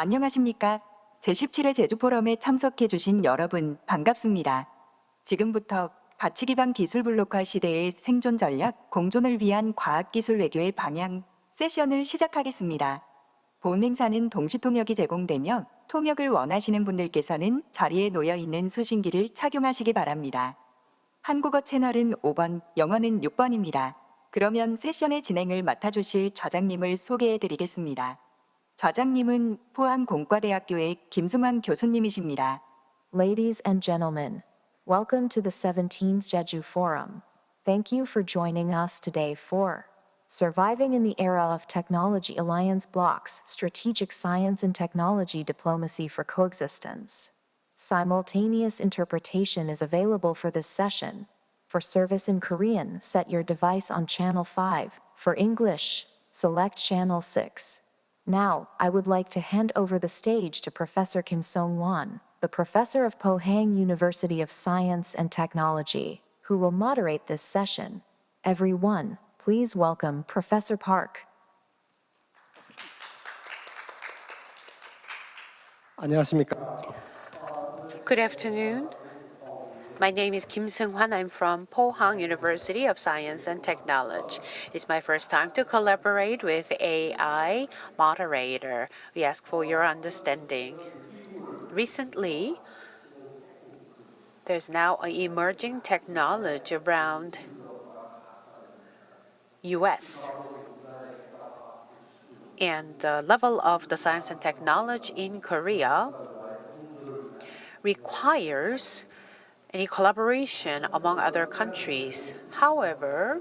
안녕하십니까? 제17회 제주 포럼에 참석해 주신 여러분 반갑습니다. 지금부터 가치 기반 기술 블록화 시대의 생존 전략, 공존을 위한 과학기술 외교의 방향 세션을 시작하겠습니다. 본 행사는 동시 통역이 제공되며 통역을 원하시는 분들께서는 자리에 놓여 있는 수신기를 착용하시기 바랍니다. 한국어 채널은 5번, 영어는 6번입니다. 그러면 세션의 진행을 맡아주실 좌장님을 소개해 드리겠습니다. 좌장님은 포항공과대학교의 김승환 교수님이십니다. Ladies and gentlemen, welcome to the 17th Jeju Forum. Thank you for joining us today for Surviving in the Era of Technology Alliance Blocks, Strategic Science and Technology Diplomacy for Coexistence. Simultaneous interpretation is available for this session. For service in Korean, set your device on channel 5. For English, select channel 6. Now, I would like to hand over the stage to Professor Kim Song-won, the professor of Pohang University of Science and Technology, who will moderate this session. Everyone, please welcome Professor Park. 안녕하십니까. Good afternoon. My name is Kim Seung-hwan. I'm from Pohang University of Science and Technology. It's my first time to collaborate with AI moderator. We ask for your understanding. Recently, there's now an emerging technology around US. And the level of the science and technology in Korea requires any collaboration among other countries. However,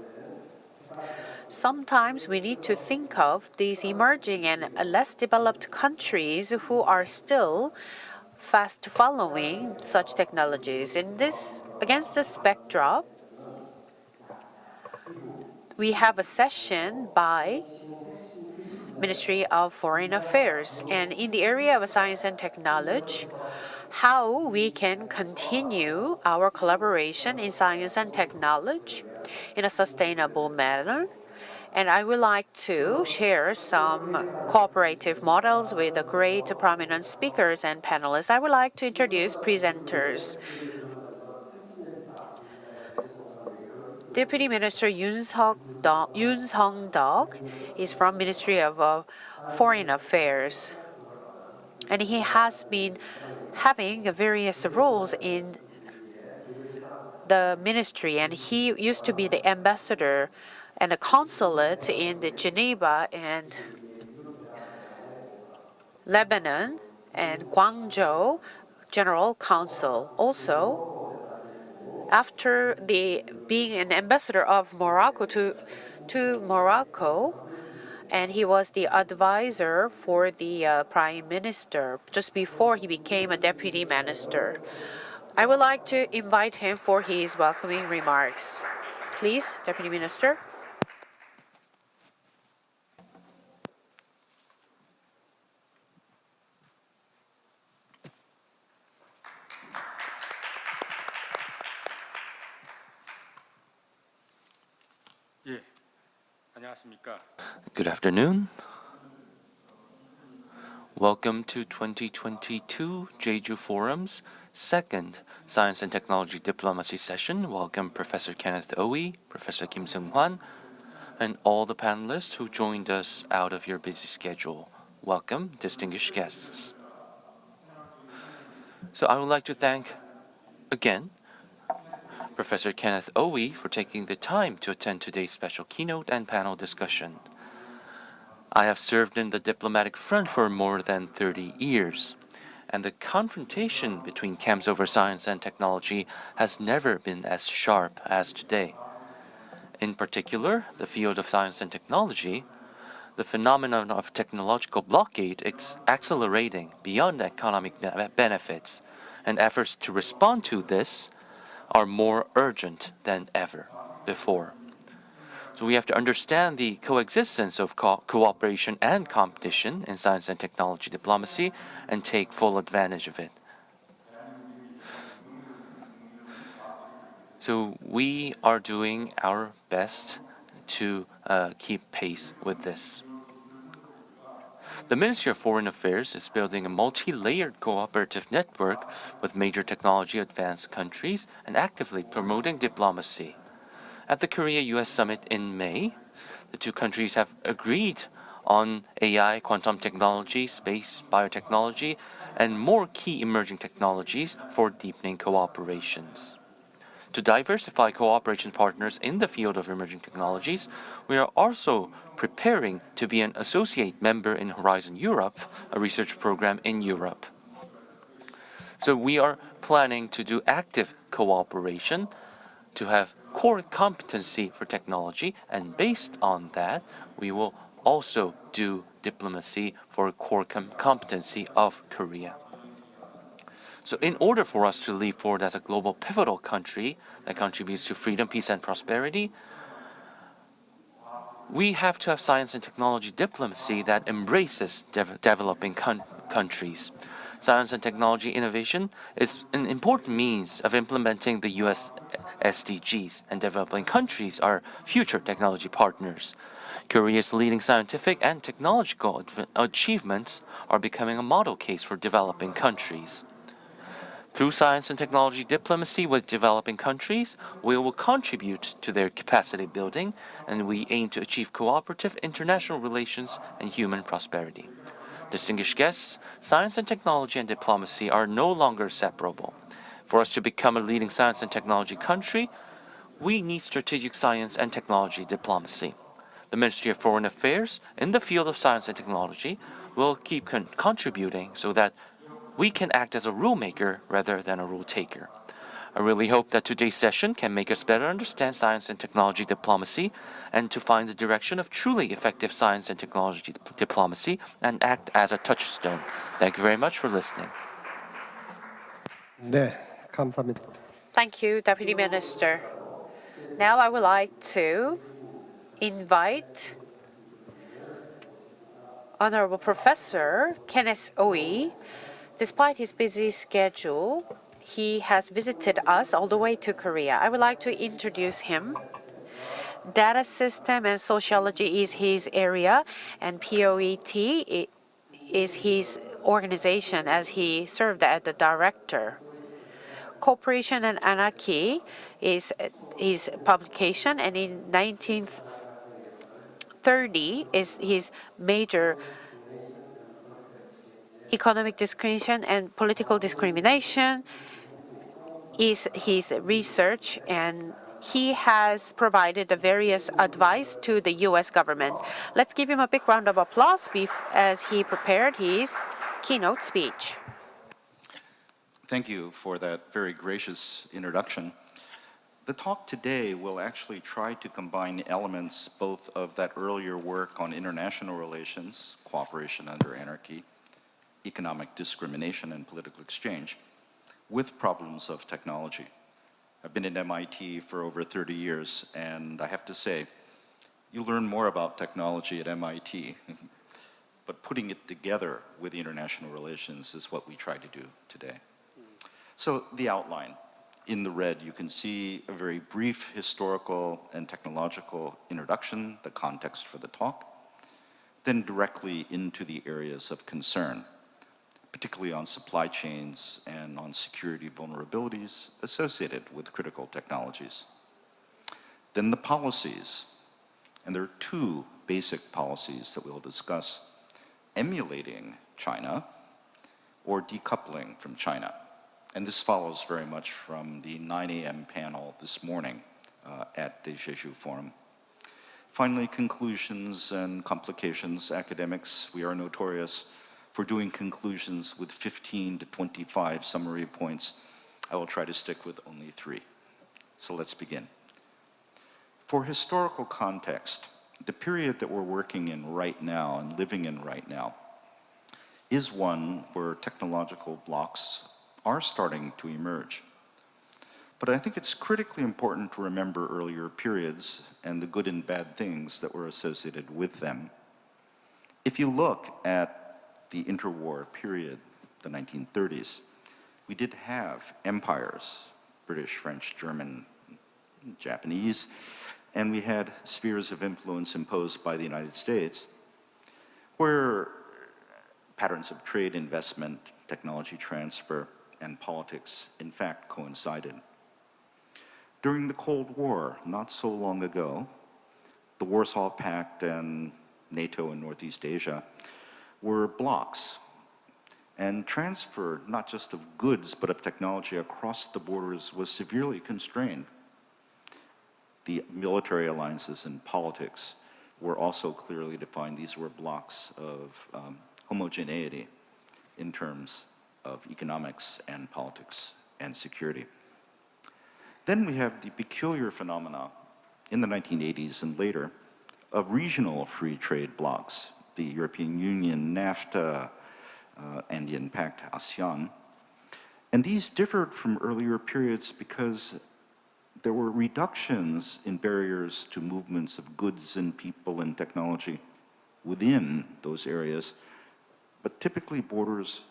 sometimes we need to think of these emerging and less developed countries who are still fast following such technologies. Against this backdrop, we have a session by Ministry of Foreign Affairs, and in the area of science and technology, how we can continue our collaboration in science and technology in a sustainable manner. And I would like to share some cooperative models with the great prominent speakers and panelists. I would like to introduce presenters. Deputy Minister Yoon Sung-duk is from Ministry of Foreign Affairs, and he has been having various roles in the ministry, and he used to be the ambassador and a consulate in the Geneva and Lebanon and Guangzhou General Council. Also, after being an ambassador of Morocco to Morocco, and he was the advisor for the prime minister just before he became a deputy minister. I would like to invite him for his welcoming remarks. Please, Deputy Minister. Good afternoon. Welcome to 2022 Jeju Forum's second Science and Technology Diplomacy session. Welcome Professor Kenneth Owie, Professor Kim Seung-hwan, and all the panelists who joined us out of your busy schedule. Welcome, distinguished guests. So I would like to thank again Professor Kenneth Owie for taking the time to attend today's special keynote and panel discussion. I have served in the diplomatic front for more than 30 years, and the confrontation between camps over science and technology has never been as sharp as today. In particular, the field of science and technology, the phenomenon of technological blockade is accelerating beyond economic benefits, and efforts to respond to this are more urgent than ever before. So we have to understand the coexistence of cooperation and competition in science and technology diplomacy and take full advantage of it. So we are doing our best to keep pace with this. The Ministry of Foreign Affairs is building a multi-layered cooperative network with major technology advanced countries and actively promoting diplomacy. At the Korea-US summit in May, the two countries have agreed on AI, quantum technology, space, biotechnology, and more key emerging technologies for deepening cooperations. To diversify cooperation partners in the field of emerging technologies, we are also preparing to be an associate member in Horizon Europe, a research program in Europe. So we are planning to do active cooperation to have core competency for technology, and based on that, we will also do diplomacy for core competency of Korea. So in order for us to leap forward as a global pivotal country that contributes to freedom, peace, and prosperity, we have to have science and technology diplomacy that embraces developing countries. Science and technology innovation is an important means of implementing the US SDGs, and developing countries are future technology partners. Korea's leading scientific and technological achievements are becoming a model case for developing countries. Through science and technology diplomacy with developing countries, we will contribute to their capacity building, and we aim to achieve cooperative international relations and human prosperity. Distinguished guests, science and technology and diplomacy are no longer separable. For us to become a leading science and technology country, we need strategic science and technology diplomacy. The Ministry of Foreign Affairs, in the field of science and technology, will keep contributing so that we can act as a rule maker rather than a rule taker. I really hope that today's session can make us better understand science and technology diplomacy and to find the direction of truly effective science and technology diplomacy and act as a touchstone. Thank you very much for listening. 네, 감사합니다. Thank you, Deputy Minister. Now I would like to invite Honorable Professor Kenneth Oe. Despite his busy schedule, he has visited us all the way to Korea. I would like to introduce him. Data system and sociology is his area, and POET is his organization as he served as the director. Cooperation and Anarchy is his publication, and in 1930 is his major economic discrimination and political discrimination is his research, and he has provided the various advice to the U.S. government. Let's give him a big round of applause as he prepared his keynote speech. Thank you for that very gracious introduction. The talk today will actually try to combine elements both of that earlier work on international relations, cooperation under anarchy, economic discrimination and political exchange, with problems of technology. I've been at MIT for over 30 years, and I have to say, you learn more about technology at MIT, but putting it together with international relations is what we try to do today. So the outline. In the red, you can see a very brief historical and technological introduction, the context for the talk, then directly into the areas of concern, particularly on supply chains and on security vulnerabilities associated with critical technologies. Then the policies, and there are two basic policies that we'll discuss: emulating China or decoupling from China. And this follows very much from the 9 a.m. panel this morning at the Jeju Forum. Finally, conclusions and complications. Academics, we are notorious for doing conclusions with 15 to 25 summary points. I will try to stick with only 3. So let's begin. For historical context, the period that we're working in right now and living in right now is one where technological blocks are starting to emerge. But I think it's critically important to remember earlier periods and the good and bad things that were associated with them. If you look at the interwar period, the 1930s, we did have empires, British, French, German, Japanese, and we had spheres of influence imposed by the United States, where patterns of trade, investment, technology transfer, and politics, in fact, coincided. During the Cold War, not so long ago, the Warsaw Pact and NATO in Northeast Asia were blocs, and transfer, not just of goods, but of technology across the borders was severely constrained. The military alliances and politics were also clearly defined. These were blocks of homogeneity in terms of economics and politics and security. Then we have the peculiar phenomena in the 1980s and later of regional free trade blocs, the European Union, NAFTA, Andean Pact, ASEAN. And these differed from earlier periods because there were reductions in barriers to movements of goods and people and technology within those areas, but typically borders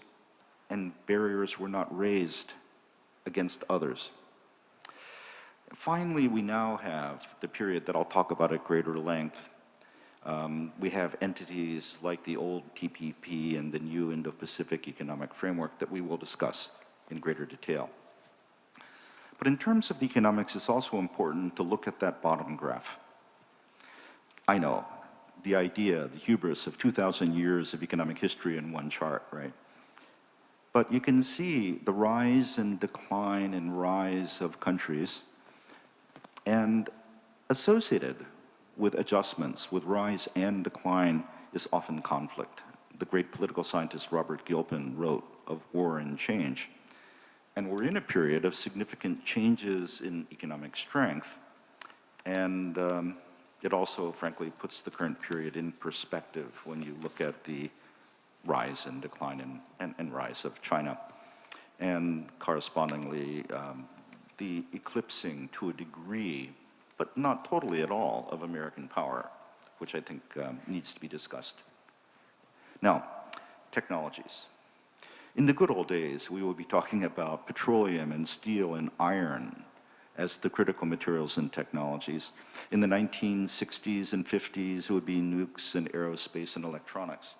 and barriers were not raised against others. Finally, we now have the period that I'll talk about at greater length. We have entities like the old TPP and the new Indo-Pacific Economic Framework that we will discuss in greater detail. But in terms of the economics, it's also important to look at that bottom graph. I know, the idea, the hubris of 2,000 years of economic history in one chart, right? But you can see the rise and decline and rise of countries, and associated with adjustments, with rise and decline, is often conflict. The great political scientist Robert Gilpin wrote of war and change. And we're in a period of significant changes in economic strength, and it also, frankly, puts the current period in perspective when you look at the rise and decline and rise of China, and correspondingly the eclipsing to a degree, but not totally at all, of American power, which I think needs to be discussed. Now, technologies. In the good old days, we will be talking about petroleum and steel and iron as the critical materials and technologies. In the 1960s and 50s, it would be nukes and aerospace and electronics.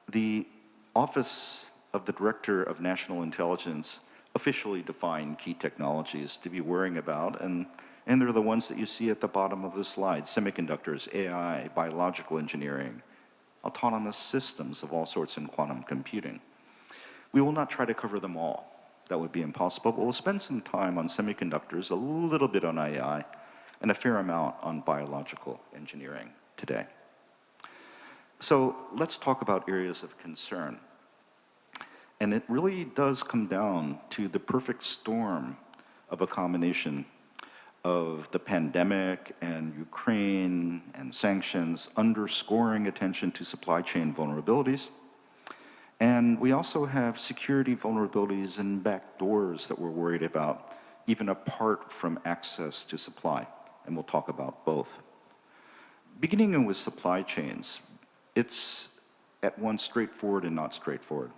The Office of the Director of National Intelligence officially defined key technologies to be worrying about, and they're the ones that you see at the bottom of the slide: semiconductors, AI, biological engineering, autonomous systems of all sorts, and quantum computing. We will not try to cover them all. That would be impossible, but we'll spend some time on semiconductors, a little bit on AI, and a fair amount on biological engineering today. So let's talk about areas of concern. And it really does come down to the perfect storm of a combination of the pandemic and Ukraine and sanctions underscoring attention to supply chain vulnerabilities. And we also have security vulnerabilities and backdoors that we're worried about, even apart from access to supply. And we'll talk about both. Beginning with supply chains, it's at once straightforward and not straightforward.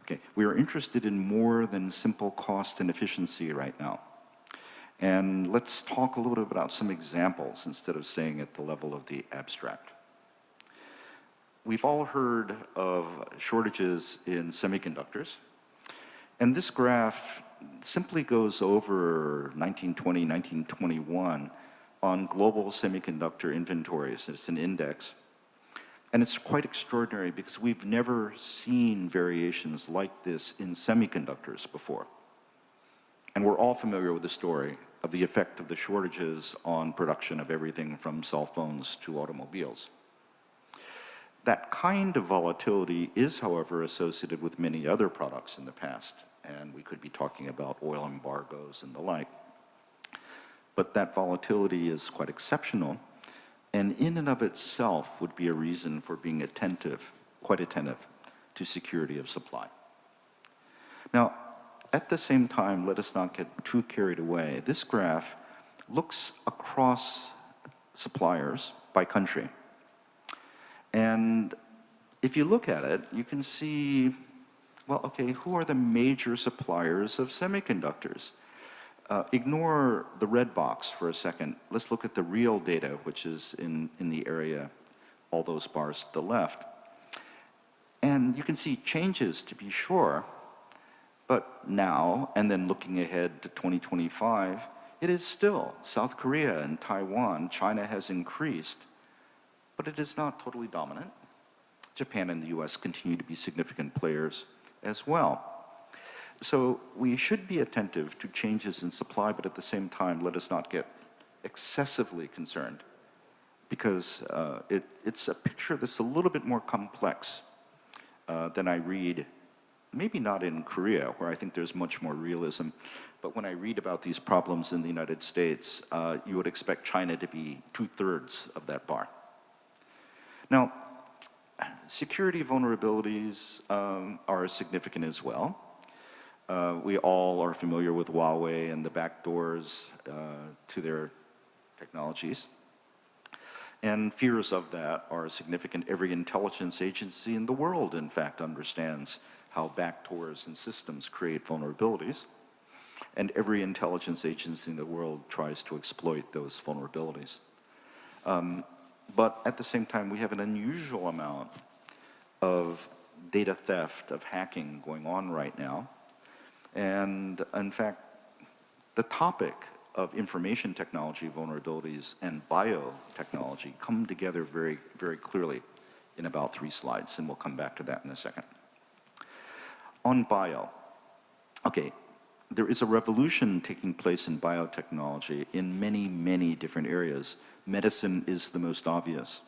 Okay, we are interested in more than simple cost and efficiency right now. And let's talk a little bit about some examples instead of staying at the level of the abstract. We've all heard of shortages in semiconductors. And this graph simply goes over 1920, 1921 on global semiconductor inventories. It's an index. And it's quite extraordinary because we've never seen variations like this in semiconductors before. And we're all familiar with the story of the effect of the shortages on production of everything from cell phones to automobiles. That kind of volatility is, however, associated with many other products in the past, and we could be talking about oil embargoes and the like. But that volatility is quite exceptional, and in and of itself would be a reason for being attentive, quite attentive, to security of supply. Now, at the same time, let us not get too carried away. This graph looks across suppliers by country. And if you look at it, you can see, well, okay, who are the major suppliers of semiconductors? Ignore the red box for a second. Let's look at the real data, which is in the area, all those bars to the left. And you can see changes, to be sure, but now, and then looking ahead to 2025, it is still South Korea and Taiwan. China has increased, but it is not totally dominant. Japan and the US continue to be significant players as well. So we should be attentive to changes in supply, but at the same time, let us not get excessively concerned, because it's a picture that's a little bit more complex than I read, maybe not in Korea, where I think there's much more realism, but when I read about these problems in the United States, you would expect China to be 2/3 of that bar. Now, security vulnerabilities are significant as well. We all are familiar with Huawei and the backdoors to their technologies. And fears of that are significant. Every intelligence agency in the world, in fact, understands how backdoors and systems create vulnerabilities. And every intelligence agency in the world tries to exploit those vulnerabilities. But at the same time, we have an unusual amount of data theft, of hacking going on right now. And in fact, the topic of information technology vulnerabilities and biotechnology come together very, very clearly in about 3 slides, and we'll come back to that in a second. On bio, okay, there is a revolution taking place in biotechnology in many, many different areas. Medicine is the most obvious,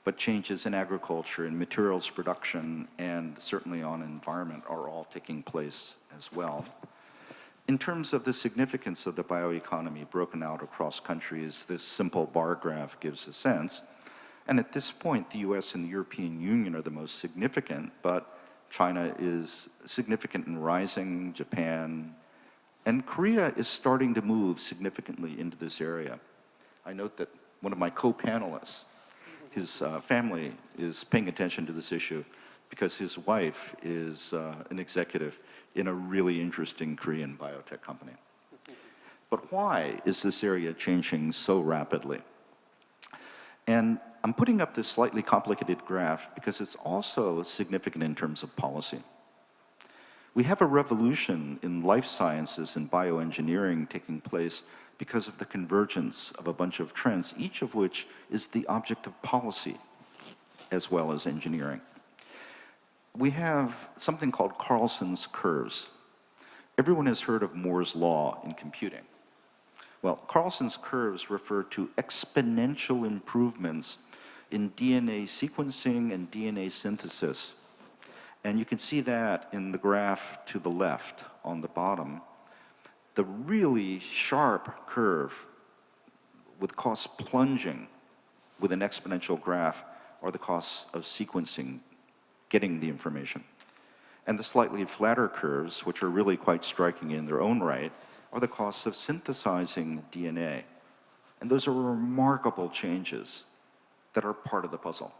but changes in agriculture and materials production and certainly on environment are all taking place as well. In terms of the significance of the bioeconomy broken out across countries, this simple bar graph gives a sense. And at this point, the US and the European Union are the most significant, but China is significant and rising, Japan, and Korea is starting to move significantly into this area. I note that one of my co-panelists, his family is paying attention to this issue because his wife is an executive in a really interesting Korean biotech company. But why is this area changing so rapidly? And I'm putting up this slightly complicated graph because it's also significant in terms of policy. We have a revolution in life sciences and bioengineering taking place because of the convergence of a bunch of trends, each of which is the object of policy as well as engineering. We have something called Carlson's curves. Everyone has heard of Moore's law in computing. Well, Carlson's curves refer to exponential improvements in DNA sequencing and DNA synthesis. And you can see that in the graph to the left on the bottom. The really sharp curve with costs plunging with an exponential graph are the costs of sequencing, getting the information. And the slightly flatter curves, which are really quite striking in their own right, are the costs of synthesizing DNA. And those are remarkable changes that are part of the puzzle.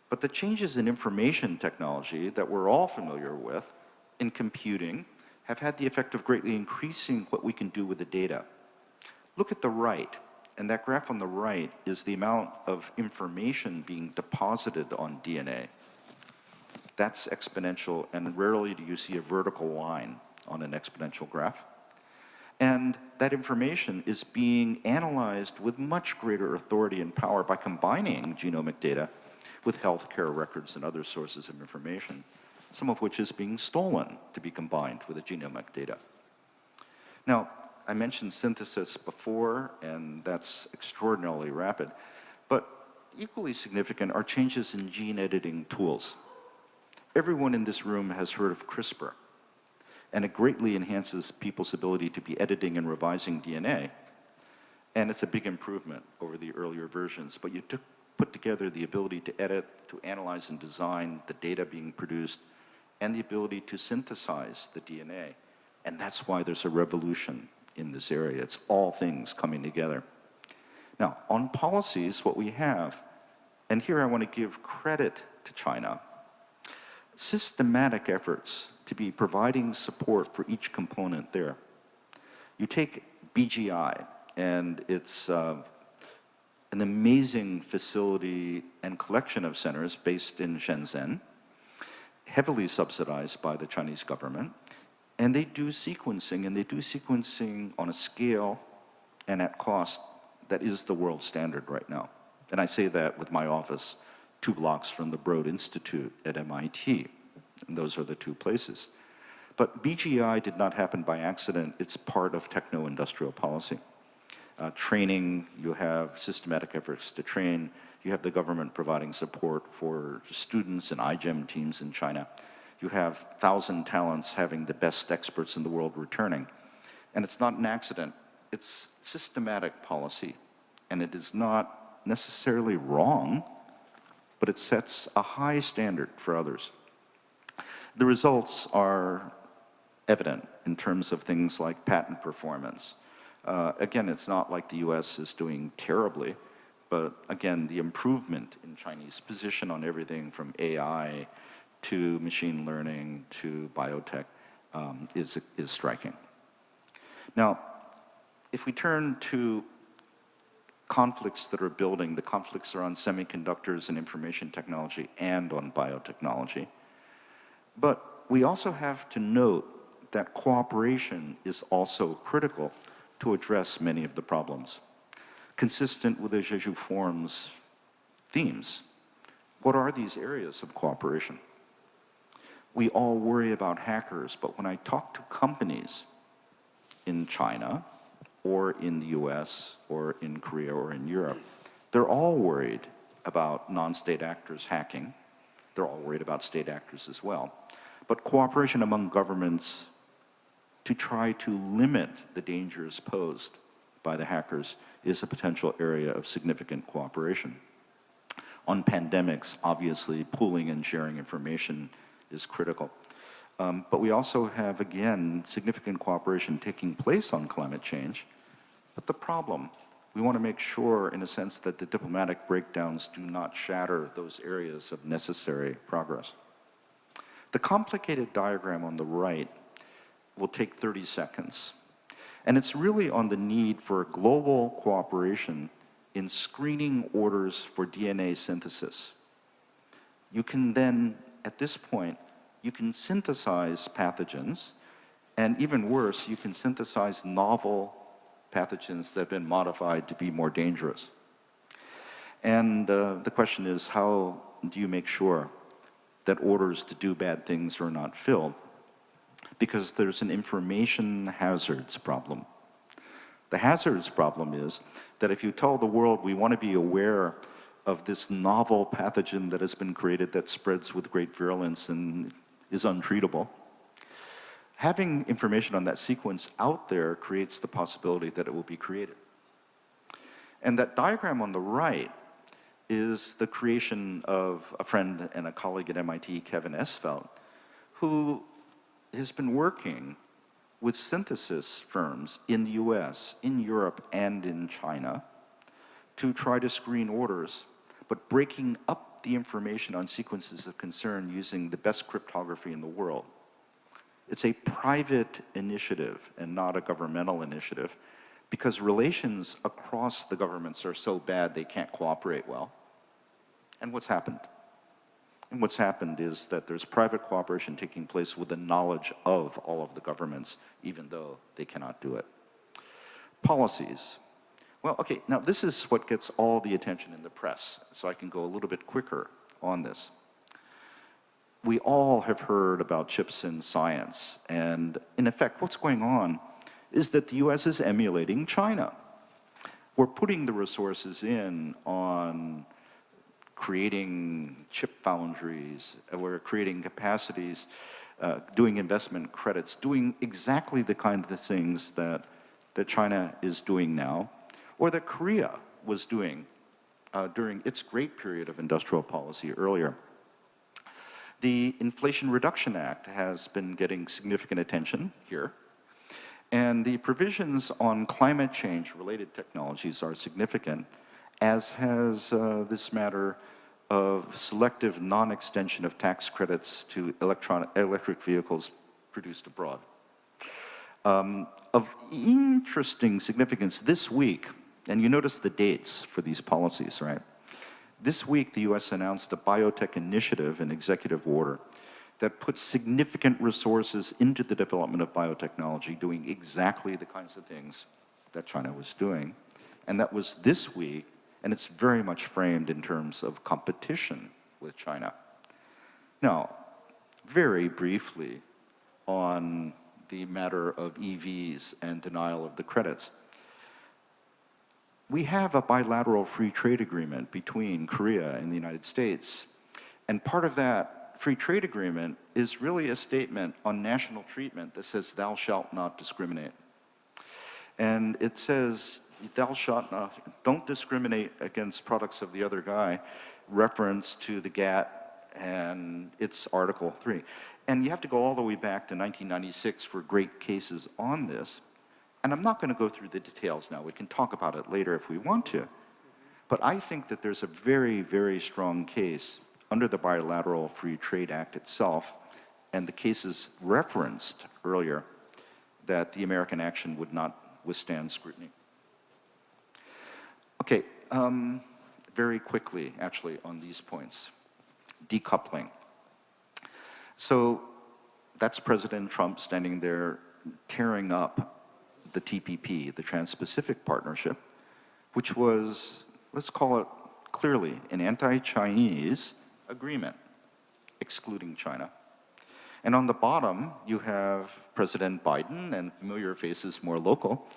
But the changes in information technology that we're all familiar with in computing have had the effect of greatly increasing what we can do with the data. Look at the right, and that graph on the right is the amount of information being deposited on DNA. That's exponential, and rarely do you see a vertical line on an exponential graph. And that information is being analyzed with much greater authority and power by combining genomic data with healthcare records and other sources of information, some of which is being stolen to be combined with the genomic data. Now, I mentioned synthesis before, and that's extraordinarily rapid, but equally significant are changes in gene editing tools. Everyone in this room has heard of CRISPR, and it greatly enhances people's ability to be editing and revising DNA, and it's a big improvement over the earlier versions, but you put together the ability to edit, to analyze and design the data being produced, and the ability to synthesize the DNA. And that's why there's a revolution in this area. It's all things coming together. Now, on policies, what we have, and here I want to give credit to China, systematic efforts to be providing support for each component there. You take BGI, and it's an amazing facility and collection of centers based in Shenzhen. heavily subsidized by the Chinese government, and they do sequencing on a scale and at cost that is the world standard right now. And I say that with my office 2 blocks from the Broad Institute at MIT, and those are the 2 places. But BGI did not happen by accident. It's part of techno-industrial policy. Training, you have systematic efforts to train. You have the government providing support for students and iGEM teams in China. You have 1,000 talents having the best experts in the world returning. And it's not an accident. It's systematic policy. And it is not necessarily wrong, but it sets a high standard for others. The results are evident in terms of things like patent performance. Again, it's not like the US is doing terribly, but again, the improvement in Chinese position on everything from AI to machine learning to biotech is striking. Now, if we turn to conflicts that are building, the conflicts are on semiconductors and information technology and on biotechnology. But we also have to note that cooperation is also critical to address many of the problems. Consistent with the Jeju Forum's themes, what are these areas of cooperation? We all worry about hackers, but when I talk to companies in China, or in the US, or in Korea, or in Europe, they're all worried about non-state actors hacking. They're all worried about state actors as well. But cooperation among governments to try to limit the dangers posed by the hackers is a potential area of significant cooperation. On pandemics, obviously, pooling and sharing information is critical. But we also have, again, significant cooperation taking place on climate change. But the problem, we want to make sure, in a sense, that the diplomatic breakdowns do not shatter those areas of necessary progress. The complicated diagram on the right will take 30 seconds. And it's really on the need for global cooperation in screening orders for DNA synthesis. You can then, at this point, you can synthesize pathogens, and even worse, you can synthesize novel pathogens that have been modified to be more dangerous. And the question is, how do you make sure that orders to do bad things are not filled? Because there's an information hazards problem. The hazards problem is that if you tell the world we want to be aware of this novel pathogen that has been created that spreads with great virulence and is untreatable, having information on that sequence out there creates the possibility that it will be created. And that diagram on the right is the creation of a friend and a colleague at MIT, Kevin Esfeld, who has been working with synthesis firms in the US, in Europe, and in China to try to screen orders, but breaking up the information on sequences of concern using the best cryptography in the world. It's a private initiative and not a governmental initiative because relations across the governments are so bad they can't cooperate well. And what's happened? And what's happened is that there's private cooperation taking place with the knowledge of all of the governments, even though they cannot do it. Policies. Well, okay, now this is what gets all the attention in the press, so I can go a little bit quicker on this. We all have heard about chips in science, and in effect, what's going on is that the US is emulating China. We're putting the resources in on creating chip foundries, we're creating capacities, doing investment credits, doing exactly the kind of things that China is doing now, or that Korea was doing during its great period of industrial policy earlier. The Inflation Reduction Act has been getting significant attention here, and the provisions on climate change-related technologies are significant, as has this matter of selective non-extension of tax credits to electric vehicles produced abroad. Of interesting significance this week, and you notice the dates for these policies, right? This week, the US announced a biotech initiative, an executive order, that puts significant resources into the development of biotechnology, doing exactly the kinds of things that China was doing. And that was this week, and it's very much framed in terms of competition with China. Now, very briefly on the matter of EVs and denial of the credits. We have a bilateral free trade agreement between Korea and the United States, and part of that free trade agreement is really a statement on national treatment that says, thou shalt not discriminate. And it says, thou shalt not, don't discriminate against products of the other guy, reference to the GATT and its Article 3. And you have to go all the way back to 1996 for great cases on this. And I'm not going to go through the details now. We can talk about it later if we want to. But I think that there's a very, very strong case under the Bilateral Free Trade Act itself and the cases referenced earlier that the American action would not withstand scrutiny. Okay, very quickly, actually, on these points. Decoupling. So that's President Trump standing there tearing up the TPP, the Trans-Pacific Partnership, which was, let's call it clearly, an anti-Chinese agreement, excluding China. And on the bottom, you have President Biden and familiar faces more local,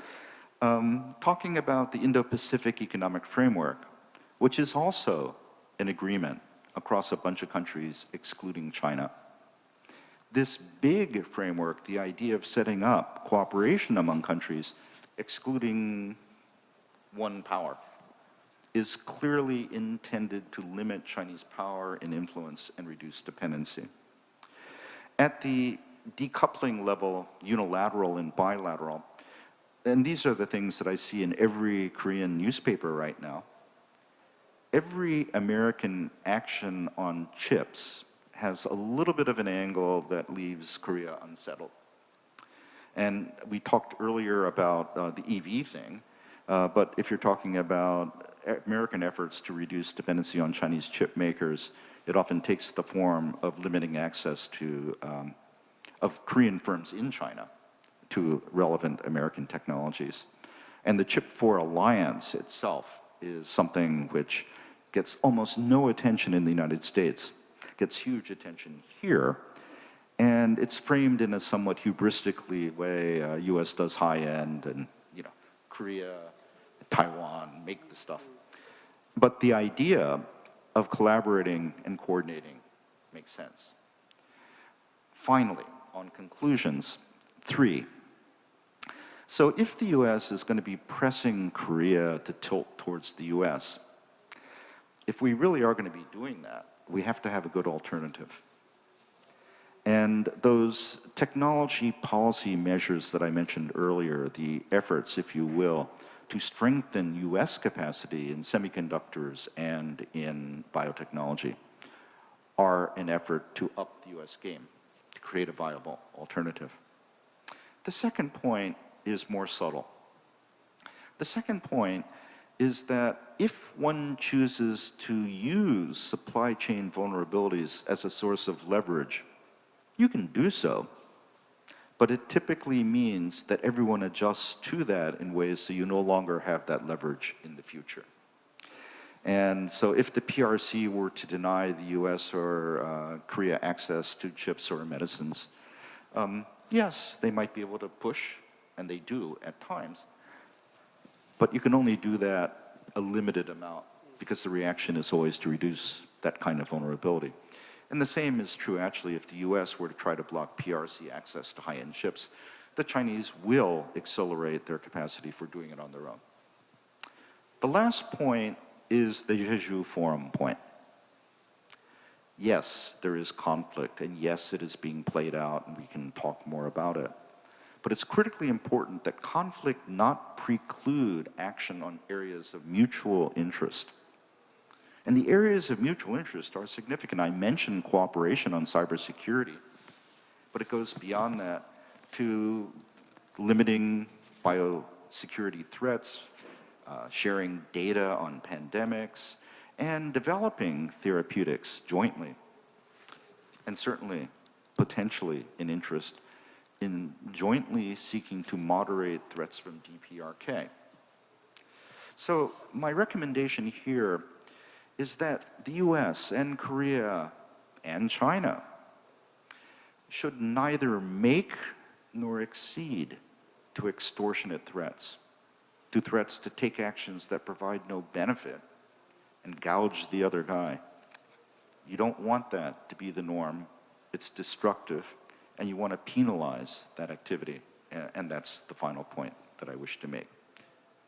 talking about the Indo-Pacific Economic Framework, which is also an agreement across a bunch of countries, excluding China. This big framework, the idea of setting up cooperation among countries, excluding one power, is clearly intended to limit Chinese power and influence and reduce dependency. At the decoupling level, unilateral and bilateral, and these are the things that I see in every Korean newspaper right now, every American action on chips has a little bit of an angle that leaves Korea unsettled. And we talked earlier about the EV thing, but if you're talking about American efforts to reduce dependency on Chinese chip makers, it often takes the form of limiting access to, of Korean firms in China to relevant American technologies. And the Chip 4 Alliance itself is something which gets almost no attention in the United States, gets huge attention here, and it's framed in a somewhat hubristically way. US does high-end, and Korea, Taiwan make the stuff. But the idea of collaborating and coordinating makes sense. Finally, on conclusions, 3. So if the US is going to be pressing Korea to tilt towards the US, if we really are going to be doing that, we have to have a good alternative. And those technology policy measures that I mentioned earlier, the efforts, if you will, to strengthen US capacity in semiconductors and in biotechnology, are an effort to up the US game, to create a viable alternative. The second point is more subtle. The second point is that if one chooses to use supply chain vulnerabilities as a source of leverage, you can do so, but it typically means that everyone adjusts to that in ways so you no longer have that leverage in the future. And so if the PRC were to deny the US or Korea access to chips or medicines, yes, they might be able to push, and they do at times, but you can only do that a limited amount because the reaction is always to reduce that kind of vulnerability. And the same is true actually if the US were to try to block PRC access to high-end chips. The Chinese will accelerate their capacity for doing it on their own. The last point is the Jeju Forum point. Yes, there is conflict, and yes, it is being played out, and we can talk more about it. But it's critically important that conflict not preclude action on areas of mutual interest. And the areas of mutual interest are significant. I mentioned cooperation on cybersecurity, but it goes beyond that to limiting biosecurity threats, sharing data on pandemics, and developing therapeutics jointly. And certainly potentially an interest in jointly seeking to moderate threats from DPRK. So my recommendation here is that the US and Korea and China should neither make nor accede to extortionate threats, to threats to take actions that provide no benefit and gouge the other guy. You don't want that to be the norm. It's destructive, and you want to penalize that activity. And that's the final point that I wish to make.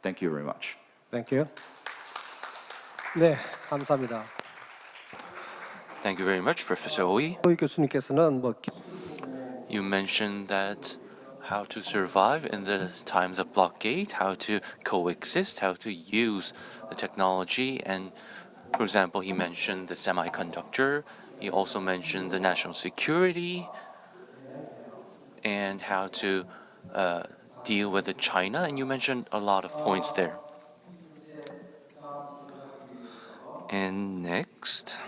Thank you very much. Thank you. 네, 감사합니다. Thank you very much, Professor Ooi. 호이 교수님께서는 You mentioned that how to survive in the times of blockade, how to coexist, how to use the technology. And for example, he mentioned the semiconductor. He also mentioned the national security and how to deal with China. And you mentioned a lot of points there. And next,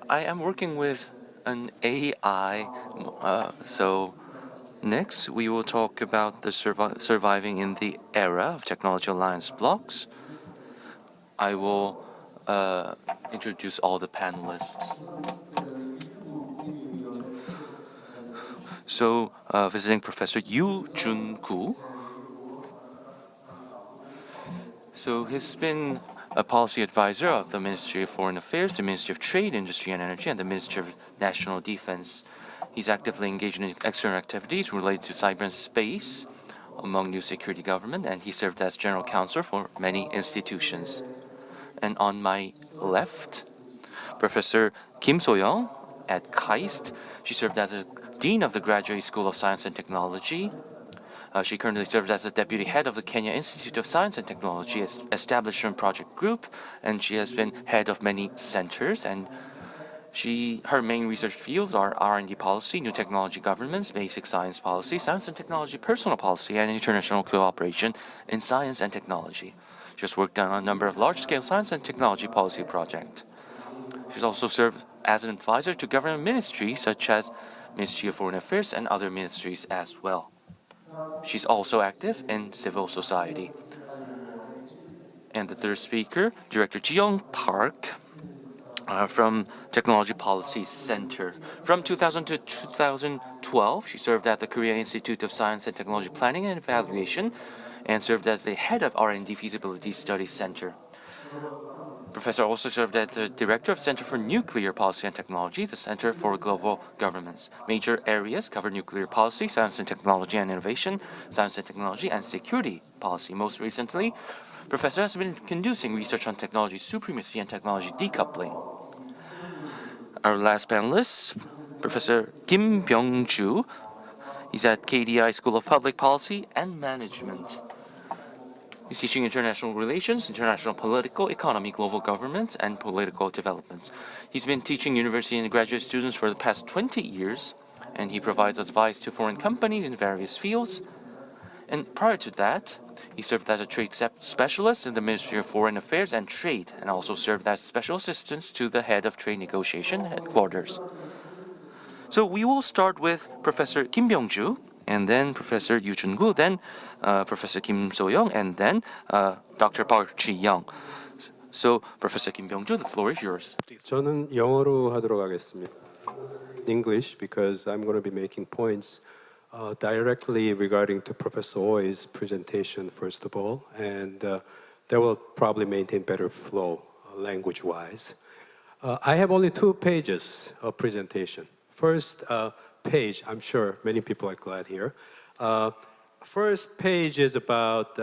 I am working with an AI. So next, we will talk about the surviving in the era of technology alliance blocks. I will introduce all the panelists. So, visiting Professor Yu Jun-gu. So he's been a policy advisor of the Ministry of Foreign Affairs, the Ministry of Trade, Industry and Energy, and the Ministry of National Defense. He's actively engaged in external activities related to cyber and space among new security government, and he served as general counsel for many institutions. And on my left, Professor Kim So-young at KAIST. She served as the Dean of the Graduate School of Science and Technology. She currently serves as the Deputy Head of the Kenya Institute of Science and Technology Establishment Project Group, and she has been head of many centers. And her main research fields are R&D policy, new technology governance, basic science policy, science and technology personal policy, and international cooperation in science and technology. She has worked on a number of large-scale science and technology policy projects. She's also served as an advisor to government ministries such as Ministry of Foreign Affairs and other ministries as well. She's also active in civil society. And the third speaker, Director Ji-young Park from Technology Policy Center. From 2000 to 2012, she served at the Korea Institute of Science and Technology Planning and Evaluation and served as the head of R&D Feasibility Studies Center. Professor also served as the director of Center for Nuclear Policy and Technology, the Center for Global Governments. Major areas cover nuclear policy, science and technology and innovation, science and technology, and security policy. Most recently, Professor has been conducting research on technology supremacy and technology decoupling. Our last panelist, Professor Kim Byung-ju. He's at KDI School of Public Policy and Management. He's teaching international relations, international political economy, global governments, and political developments. He's been teaching university and graduate students for the past 20 years, and he provides advice to foreign companies in various fields. And prior to that, he served as a trade specialist in the Ministry of Foreign Affairs and Trade, and also served as special assistant to the head of trade negotiation headquarters. So we will start with Professor Kim Byung-ju, and then Professor Yu Jun-gu, then Professor Kim So-young, and then Dr. Park Ji-young. So, Professor Kim Byung-ju, the floor is yours. 저는 영어로 하도록 하겠습니다. English, because I'm going to be making points directly regarding to Professor Oi's presentation, first of all, and that will probably maintain better flow language-wise. I have only 2 pages of presentation. First page, I'm sure many people are glad here. First page is about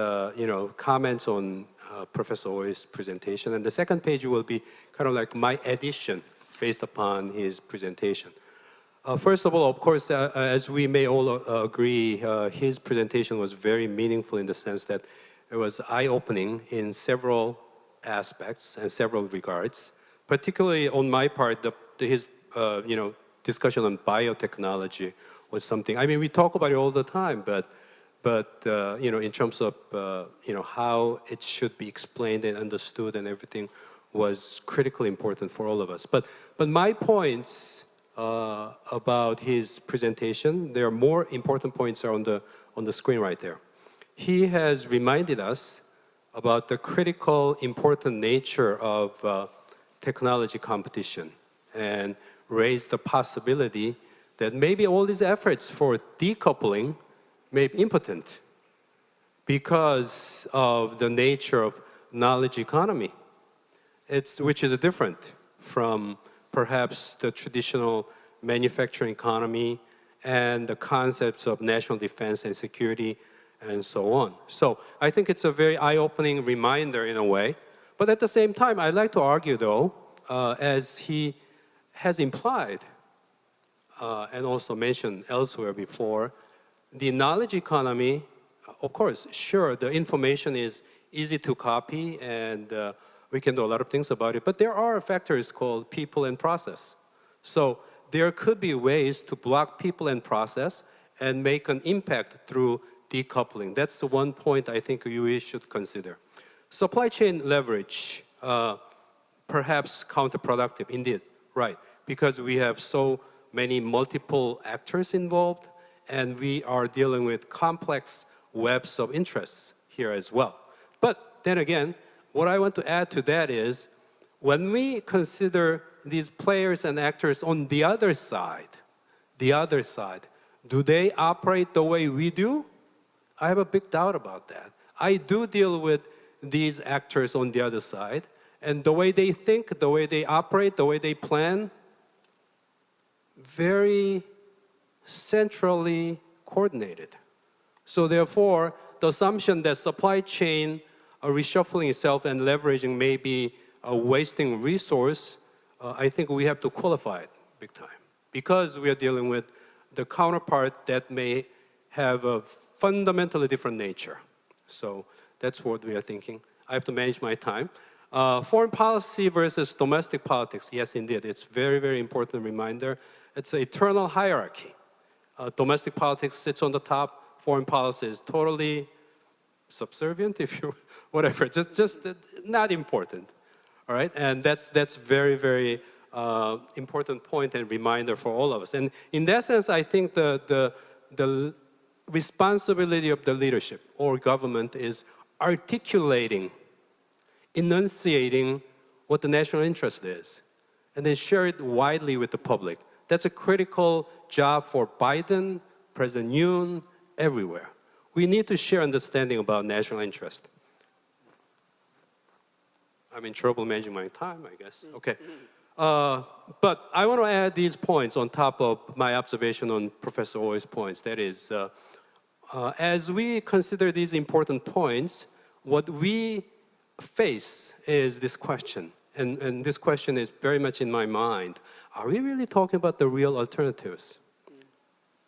comments on Professor Oi's presentation, and the second page will be kind of like my addition based upon his presentation. First of all, of course, as we may all agree, his presentation was very meaningful in the sense that it was eye-opening in several aspects and several regards. Particularly on my part, his discussion on biotechnology was something. I mean, we talk about it all the time, but in terms of how it should be explained and understood and everything was critically important for all of us. But my points about his presentation. There are more important points on the screen right there. He has reminded us about the critical, important nature of technology competition and raised the possibility that maybe all these efforts for decoupling may be impotent because of the nature of knowledge economy, which is different from perhaps the traditional manufacturing economy and the concepts of national defense and security and so on. So I think it's a very eye-opening reminder in a way. But at the same time, I'd like to argue though, as he has implied and also mentioned elsewhere before, the knowledge economy, of course, sure, the information is easy to copy and we can do a lot of things about it, but there are factors called people and process. So there could be ways to block people and process and make an impact through decoupling. That's the one point I think we should consider. Supply chain leverage, perhaps counterproductive, indeed, right, because we have so many multiple actors involved and we are dealing with complex webs of interests here as well. But then again, what I want to add to that is, when we consider these players and actors on the other side, do they operate the way we do? I have a big doubt about that. I do deal with these actors on the other side, and the way they think, the way they operate, the way they plan, very centrally coordinated. So therefore, the assumption that supply chain reshuffling itself and leveraging may be a wasting resource, I think we have to qualify it big time, because we are dealing with the counterpart that may have a fundamentally different nature. So that's what we are thinking. I have to manage my time. Foreign policy versus domestic politics. Yes, indeed. It's very, very important reminder. It's an eternal hierarchy. Domestic politics sits on the top. Foreign policy is totally subservient, if you, whatever, just not important. All right, and that's very, very important point and reminder for all of us. And in that sense, I think the responsibility of the leadership or government is articulating, enunciating what the national interest is, and then share it widely with the public. That's a critical job for Biden, President Yoon, everywhere. We need to share understanding about national interest. I'm in trouble managing my time, I guess. Okay. But I want to add these points on top of my observation on Professor Oi's points. That is, as we consider these important points, what we face is this question. And this question is very much in my mind. Are we really talking about the real alternatives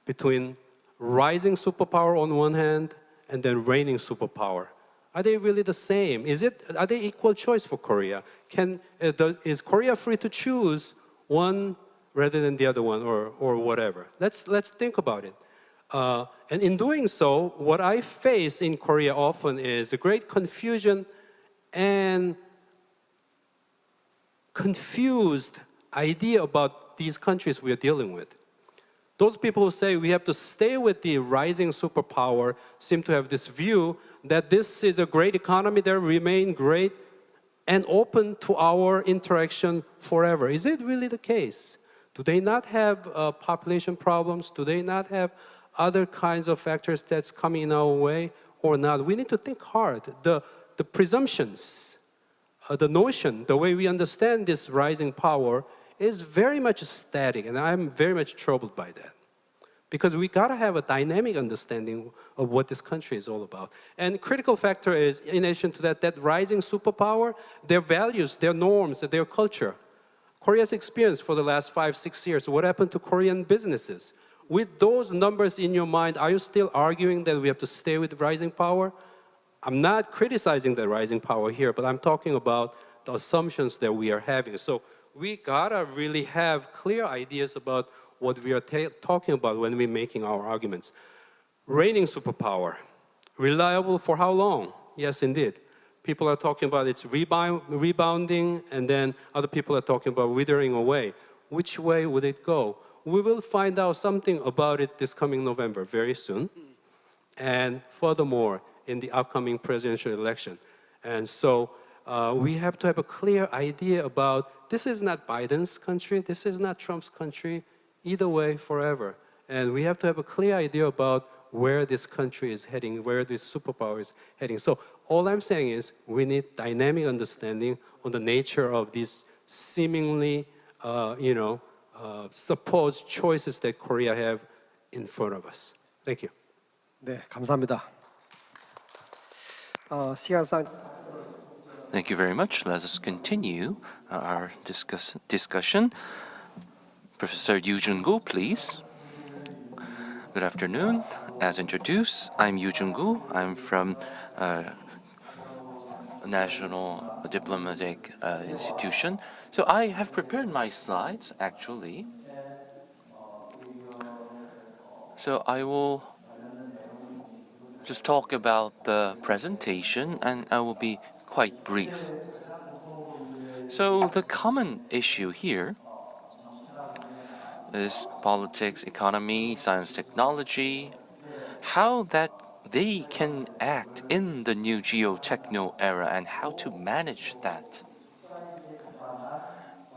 between rising superpower on one hand and then reigning superpower? Are they really the same? Are they equal choice for Korea? Is Korea free to choose one rather than the other one or whatever? Let's think about it. And in doing so, what I face in Korea often is a great confusion and confused idea about these countries we are dealing with. Those people who say we have to stay with the rising superpower seem to have this view that this is a great economy that remain great and open to our interaction forever. Is it really the case? Do they not have population problems? Do they not have other kinds of factors that's coming in our way or not? We need to think hard. The presumptions, the notion, the way we understand this rising power is very much static, and I'm very much troubled by that. Because we gotta have a dynamic understanding of what this country is all about. And critical factor is, in addition to that, that rising superpower, their values, their norms, their culture. Korea's experience for the last 5-6 years, what happened to Korean businesses? With those numbers in your mind, are you still arguing that we have to stay with rising power? I'm not criticizing the rising power here, but I'm talking about the assumptions that we are having. So we gotta really have clear ideas about what we are talking about when we're making our arguments. Reigning superpower, reliable for how long? Yes, indeed. People are talking about its rebounding, and then other people are talking about withering away. which way would it go? We will find out something about it this coming November, very soon. And furthermore, in the upcoming presidential election. And so we have to have a clear idea about this is not Biden's country, this is not Trump's country, either way, forever. And we have to have a clear idea about where this country is heading, where this superpower is heading. So all I'm saying is we need dynamic understanding on the nature of these seemingly, supposed choices that Korea have in front of us. Thank you. 네, 감사합니다. 시간상 Thank you very much. Let us continue our discussion. Professor Yoo Jun-gu, please. Good afternoon. As introduced, I'm Yoo Jun-gu. I'm from National Diplomatic Institution. So I have prepared my slides, actually. So I will just talk about the presentation, and I will be quite brief. So the common issue here is politics, economy, science, technology, how that they can act in the new geotechno era and how to manage that.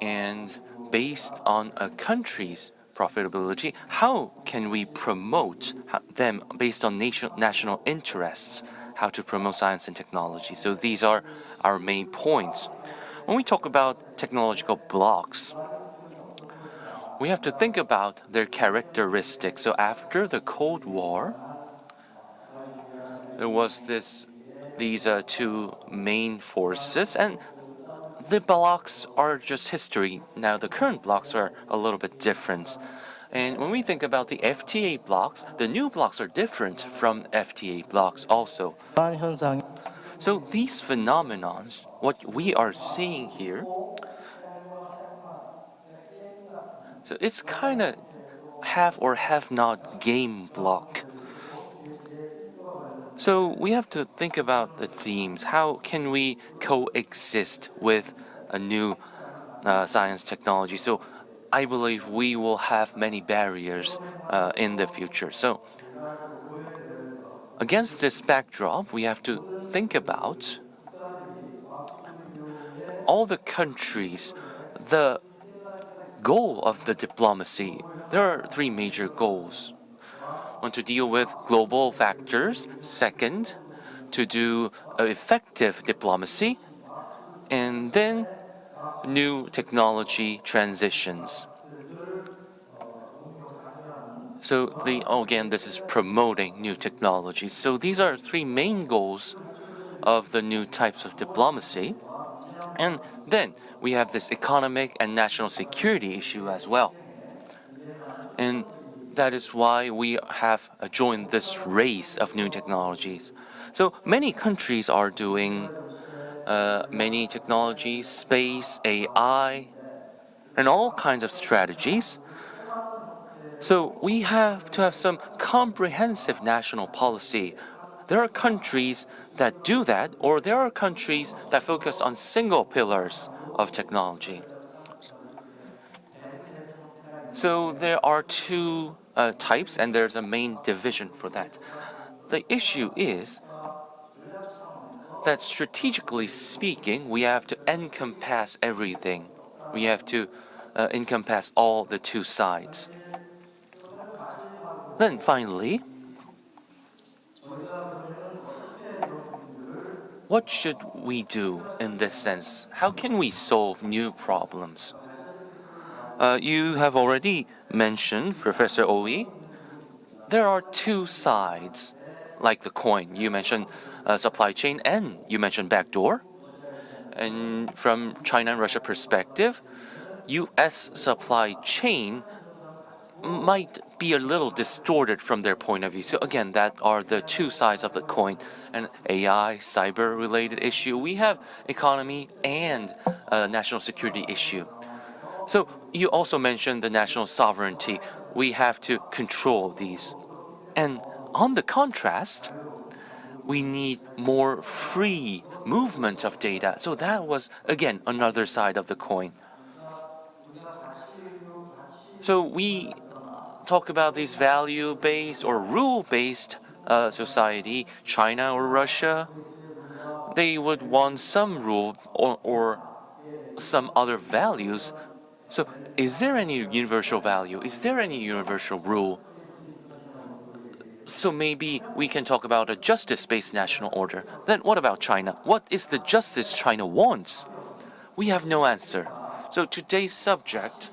And based on a country's profitability, how can we promote them based on national interests, how to promote science and technology. So these are our main points. When we talk about technological blocks, we have to think about their characteristics. So after the Cold War, there was these two main forces, and the blocks are just history. Now the current blocks are a little bit different. And when we think about the FTA blocks, the new blocks are different from FTA blocks also. So these phenomenons, what we are seeing here, so it's kind of have or have not game block. So we have to think about the themes. How can we coexist with a new science technology? So I believe we will have many barriers in the future. So against this backdrop, we have to think about all the countries, the goal of the diplomacy. There are three major goals. One, to deal with global factors. Second, to do effective diplomacy. And then new technology transitions. So again, this is promoting new technology. So these are three main goals of the new types of diplomacy. And then we have this economic and national security issue as well. And that is why we have joined this race of new technologies. So many countries are doing many technologies, space, AI, and all kinds of strategies. So we have to have some comprehensive national policy. There are countries that do that, or there are countries that focus on single pillars of technology. So there are two types, and there's a main division for that. The issue is that strategically speaking, we have to encompass everything. We have to encompass all the two sides. Then finally, what should we do in this sense? How can we solve new problems? You have already mentioned, Professor Ooi, there are two sides, like the coin. You mentioned supply chain and you mentioned backdoor. And from China and Russia perspective, U.S. supply chain might be a little distorted from their point of view. So again, that are the two sides of the coin. And AI, cyber-related issue. We have economy and national security issue. So you also mentioned the national sovereignty. We have to control these. And on the contrast, we need more free movement of data. So that was, again, another side of the coin. So we talk about these value-based or rule-based society, China or Russia, they would want some rule or some other values. So is there any universal value? Is there any universal rule? So maybe we can talk about a justice-based national order. Then what about China? What is the justice China wants? We have no answer. So today's subject,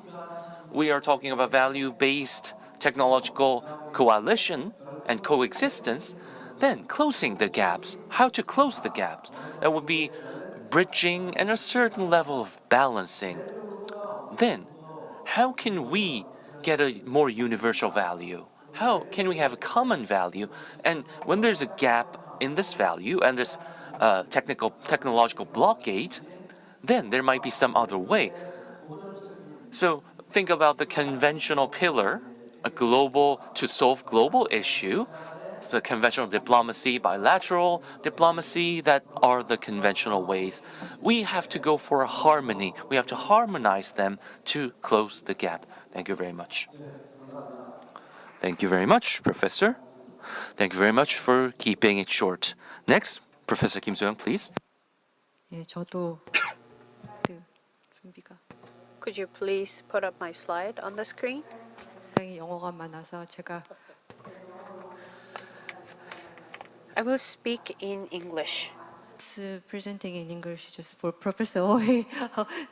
we are talking about value-based technological coalition and coexistence, then closing the gaps. How to close the gaps? That would be bridging and a certain level of balancing. Then, how can we get a more universal value? How can we have a common value? And when there's a gap in this value and this technological blockade, then there might be some other way. So think about the conventional pillar, a global to solve global issue, the conventional diplomacy, bilateral diplomacy, that are the conventional ways. We have to go for a harmony. We have to harmonize them to close the gap. Thank you very much. Thank you very much, Professor. Thank you very much for keeping it short. Next, Professor Kim So-young, please. 예, 저도 준비가 Could you please put up my slide on the screen? 굉장히 영어가 많아서 제가 I will speak in English. presenting in English just for Professor Oe,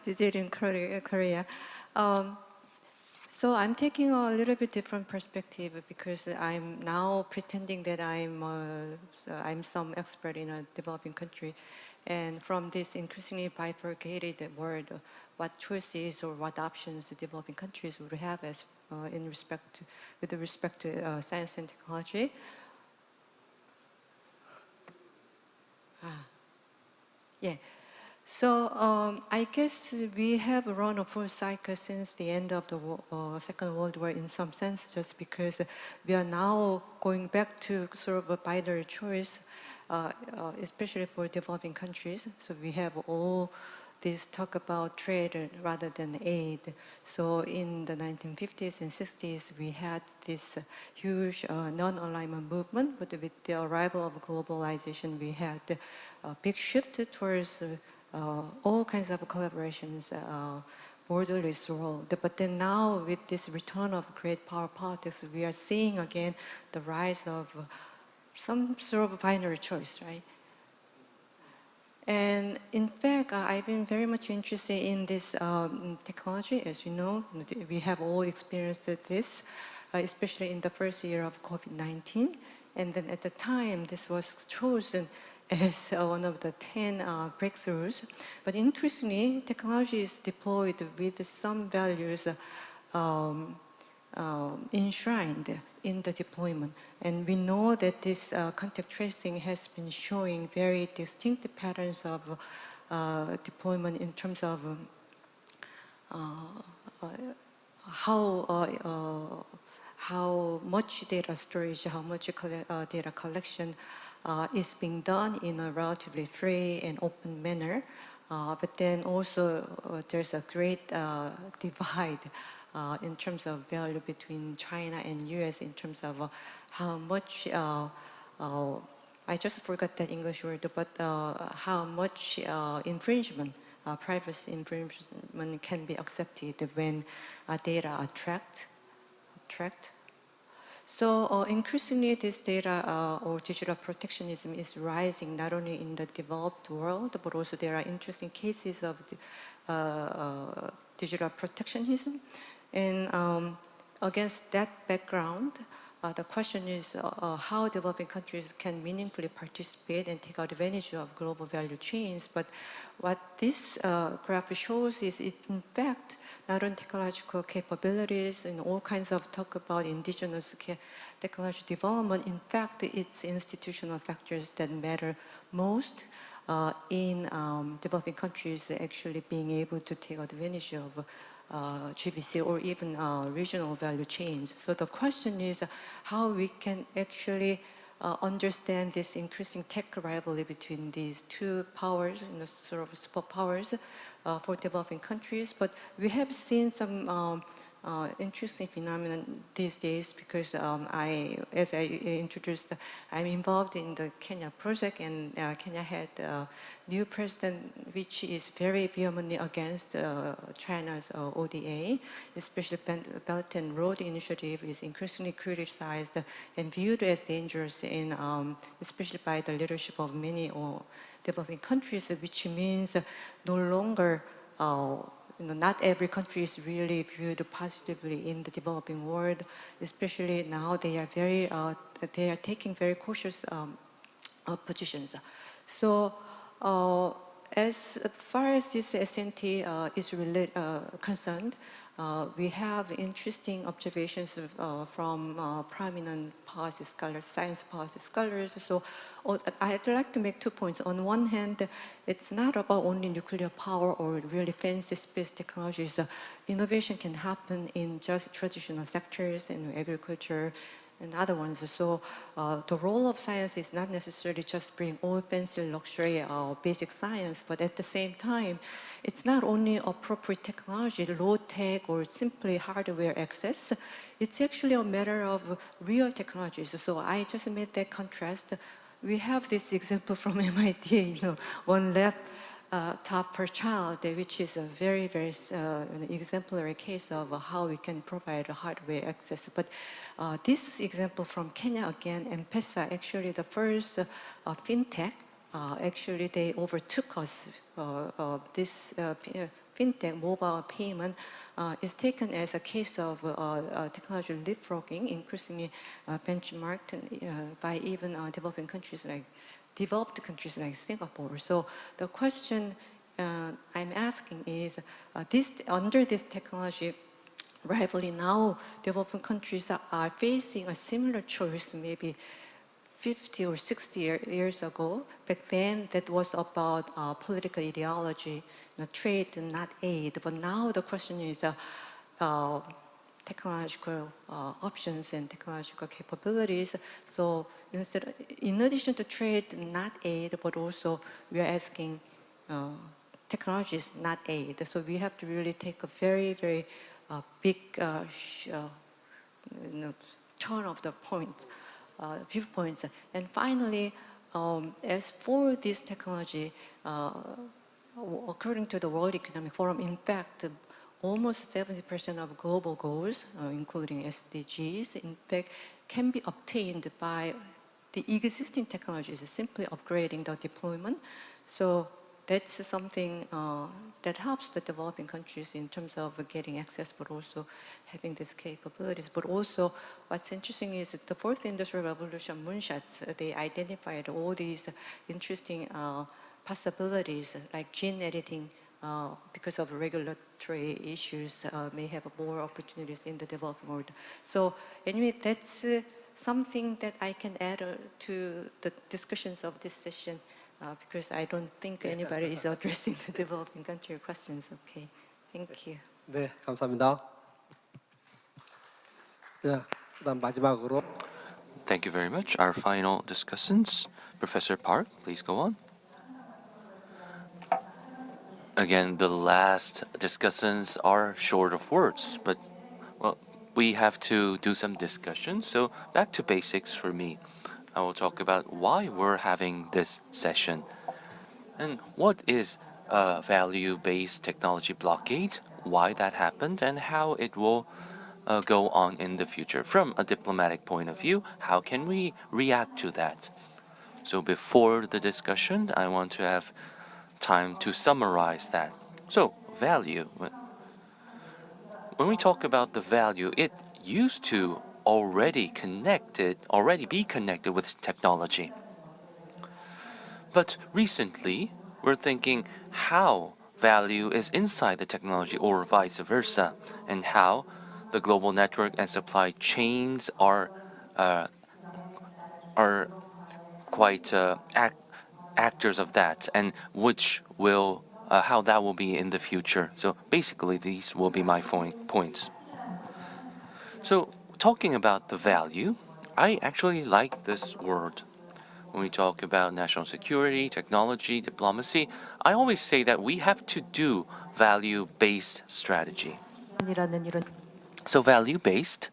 visited in Korea. So I'm taking a little bit different perspective because I'm now pretending that I'm some expert in a developing country, and from this increasingly bifurcated world, what choices or what options the developing countries would have as with respect to science and technology. Yeah. So I guess we have run a full cycle since the end of the Second World War in some sense, just because we are now going back to sort of a binary choice, especially for developing countries. So we have all this talk about trade rather than aid. So in the 1950s and 60s, we had this huge non-alignment movement, but with the arrival of globalization, we had a big shift towards all kinds of collaborations, borderless world. But then now with this return of great power politics, we are seeing again the rise of some sort of binary choice, right? And in fact, I've been very much interested in this technology. As you know, we have all experienced this, especially in the first year of COVID-19. And then at the time, this was chosen as one of the 10 breakthroughs. But increasingly, technology is deployed with some values enshrined in the deployment. And we know that this contact tracing has been showing very distinct patterns of deployment in terms of how much data storage, how much data collection is being done in a relatively free and open manner. But then also there's a great divide in terms of value between China and US in terms of how much, I just forgot that English word, but how much infringement, privacy infringement can be accepted when data are tracked. So increasingly this data or digital protectionism is rising not only in the developed world, but also there are interesting cases of digital protectionism. And against that background, the question is how developing countries can meaningfully participate and take advantage of global value chains. But what this graph shows is it, in fact, not only technological capabilities and all kinds of talk about indigenous technology development, in fact, it's institutional factors that matter most in developing countries actually being able to take advantage of GBC or even regional value chains. So the question is how we can actually understand this increasing tech rivalry between these two powers, sort of superpowers for developing countries. But we have seen some interesting phenomenon these days because as I introduced, I'm involved in the Kenya project, and Kenya had a new president which is very vehemently against China's ODA, especially Belt and Road Initiative is increasingly criticized and viewed as dangerous especially by the leadership of many developing countries, which means no longer not every country is really viewed positively in the developing world. Especially now, they are taking very cautious positions. So, as far as this SNT is concerned, we have interesting observations from prominent policy scholars, science policy scholars. So I'd like to make 2 points. On one hand, it's not about only nuclear power or really fancy space technologies. Innovation can happen in just traditional sectors in agriculture and other ones. So the role of science is not necessarily just bring all fancy luxury or basic science, but at the same time, it's not only appropriate technology, low tech or simply hardware access. It's actually a matter of real technologies. So I just made that contrast. We have this example from MIT, one laptop per child, which is a very, very exemplary case of how we can provide hardware access. But this example from Kenya again, M-Pesa, actually the first fintech, actually they overtook us. This fintech mobile payment is taken as a case of technology leapfrogging, increasingly benchmarked by even developed countries like Singapore. So the question I'm asking is, under this technology, rightfully now, developing countries are facing a similar choice maybe 50 or 60 years ago. Back then, that was about political ideology, trade and not aid. But now the question is technological options and technological capabilities. So in addition to trade, not aid, but also we are asking technologies, not aid. So we have to really take a very, very big turn of the viewpoints. And finally, as for this technology, according to the World Economic Forum, in fact, almost 70% of global goals, including SDGs, in fact, can be obtained by the existing technologies, simply upgrading the deployment. So that's something that helps the developing countries in terms of getting access, but also having these capabilities. But also, what's interesting is that the fourth industrial revolution moonshots, they identified all these interesting possibilities, like gene editing, because of regulatory issues, may have more opportunities in the developing world. So anyway, that's something that I can add to the discussions of this session, because I don't think anybody is addressing the developing country questions. Okay, thank you. 네, 감사합니다. 자, 그다음 마지막으로 Thank you very much. Our final discussants, Professor Park, please go on. Again, the last discussants are short of words, but well, we have to do some discussion. So back to basics for me. I will talk about why we're having this session and what is a value-based technology blockade, why that happened, and how it will go on in the future. From a diplomatic point of view, how can we react to that? So before the discussion, I want to have time to summarize that. So, value. When we talk about the value, it used to already be connected with technology. But recently, we're thinking how value is inside the technology or vice versa, and how the global network and supply chains are quite actors of that, and which will how that will be in the future. So basically, these will be my points. So talking about the value, I actually like this word. When we talk about national security, technology, diplomacy, I always say that we have to do value-based strategy. So value-based.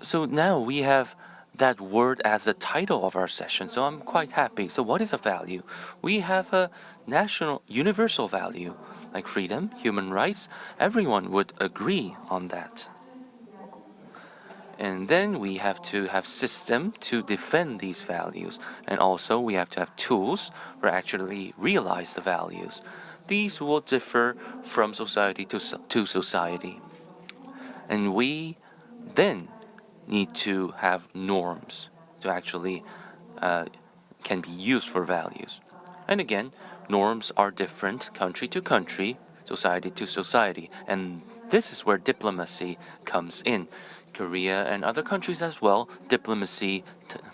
So now we have that word as the title of our session, so I'm quite happy. So what is a value? We have a national, universal value, like freedom, human rights. Everyone would agree on that. And then we have to have system to defend these values. And also we have to have tools for actually realize the values. These will differ from society to society. And we then need to have norms to actually can be used for values. And again, norms are different country to country, society to society, and this is where diplomacy comes in. Korea and other countries as well, diplomacy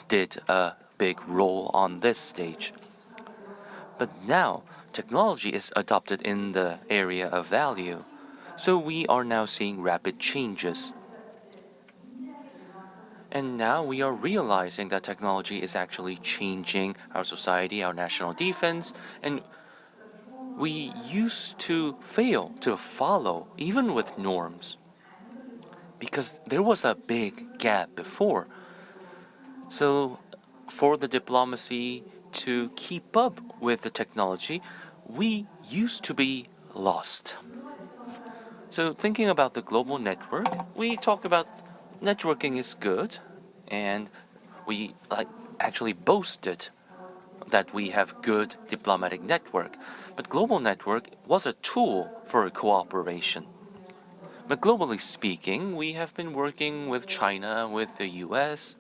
did a big role on this stage. But now, technology is adopted in the area of value, so we are now seeing rapid changes. And now we are realizing that technology is actually changing our society, our national defense, and we used to fail to follow, even with norms, because there was a big gap before. So for the diplomacy to keep up with the technology, we used to be lost. So thinking about the global network, we talk about networking is good, and we actually boasted that we have good diplomatic network. But global network was a tool for cooperation. But globally speaking, we have been working with China, with the US.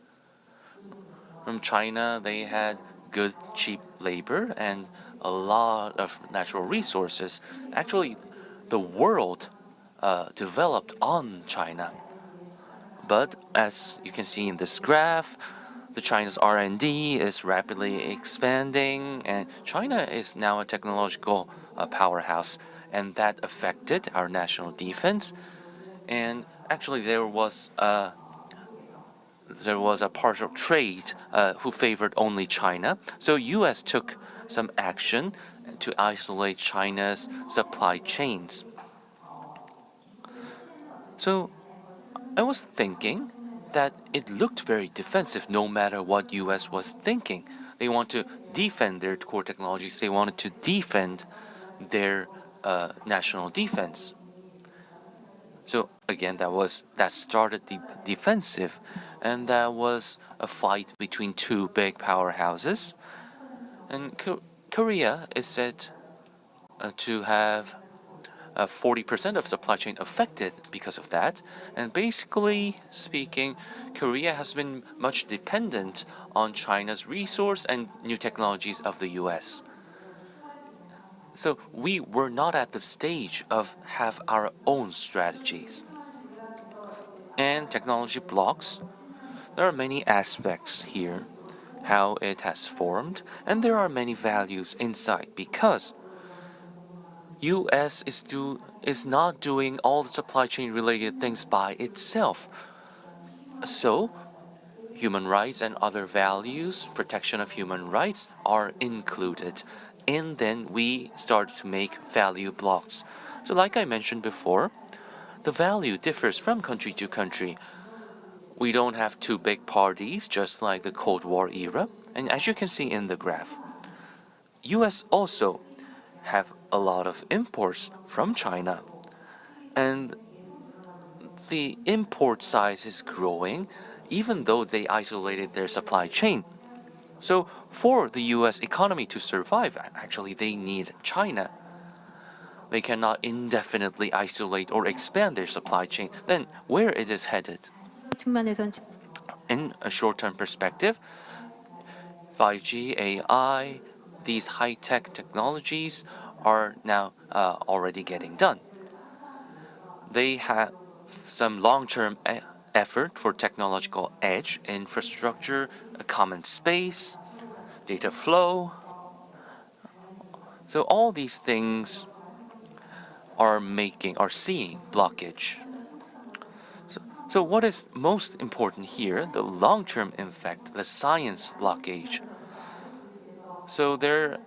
From China, they had good, cheap labor and a lot of natural resources. Actually, the world developed on China. But as you can see in this graph, the China's R&D is rapidly expanding, and China is now a technological powerhouse, and that affected our national defense. And actually, there was a partial trade who favored only China. So U.S. took some action to isolate China's supply chains. So I was thinking that it looked very defensive no matter what US was thinking. They want to defend their core technologies. They wanted to defend their national defense. So again, that started the defensive, and that was a fight between two big powerhouses. And Korea is said to have 40% of supply chain affected because of that. And basically speaking, Korea has been much dependent on China's resource and new technologies of the US. So we were not at the stage of have our own strategies. And technology blocks, there are many aspects here, how it has formed, and there are many values inside because US is not doing all the supply chain related things by itself. So, human rights and other values, protection of human rights are included. And then we start to make value blocks. So like I mentioned before, the value differs from country to country. We don't have two big parties just like the Cold War era. And as you can see in the graph, US also have a lot of imports from China. And the import size is growing even though they isolated their supply chain. So for the US economy to survive, actually they need China. They cannot indefinitely isolate or expand their supply chain. Then where it is headed? 측면에선 In a short-term perspective, 5G, AI, these high-tech technologies are now already getting done. They have some long-term effort for technological edge, infrastructure, a common space, data flow. So all these things are seeing blockage. So what is most important here? The long-term effect, the science blockage. So there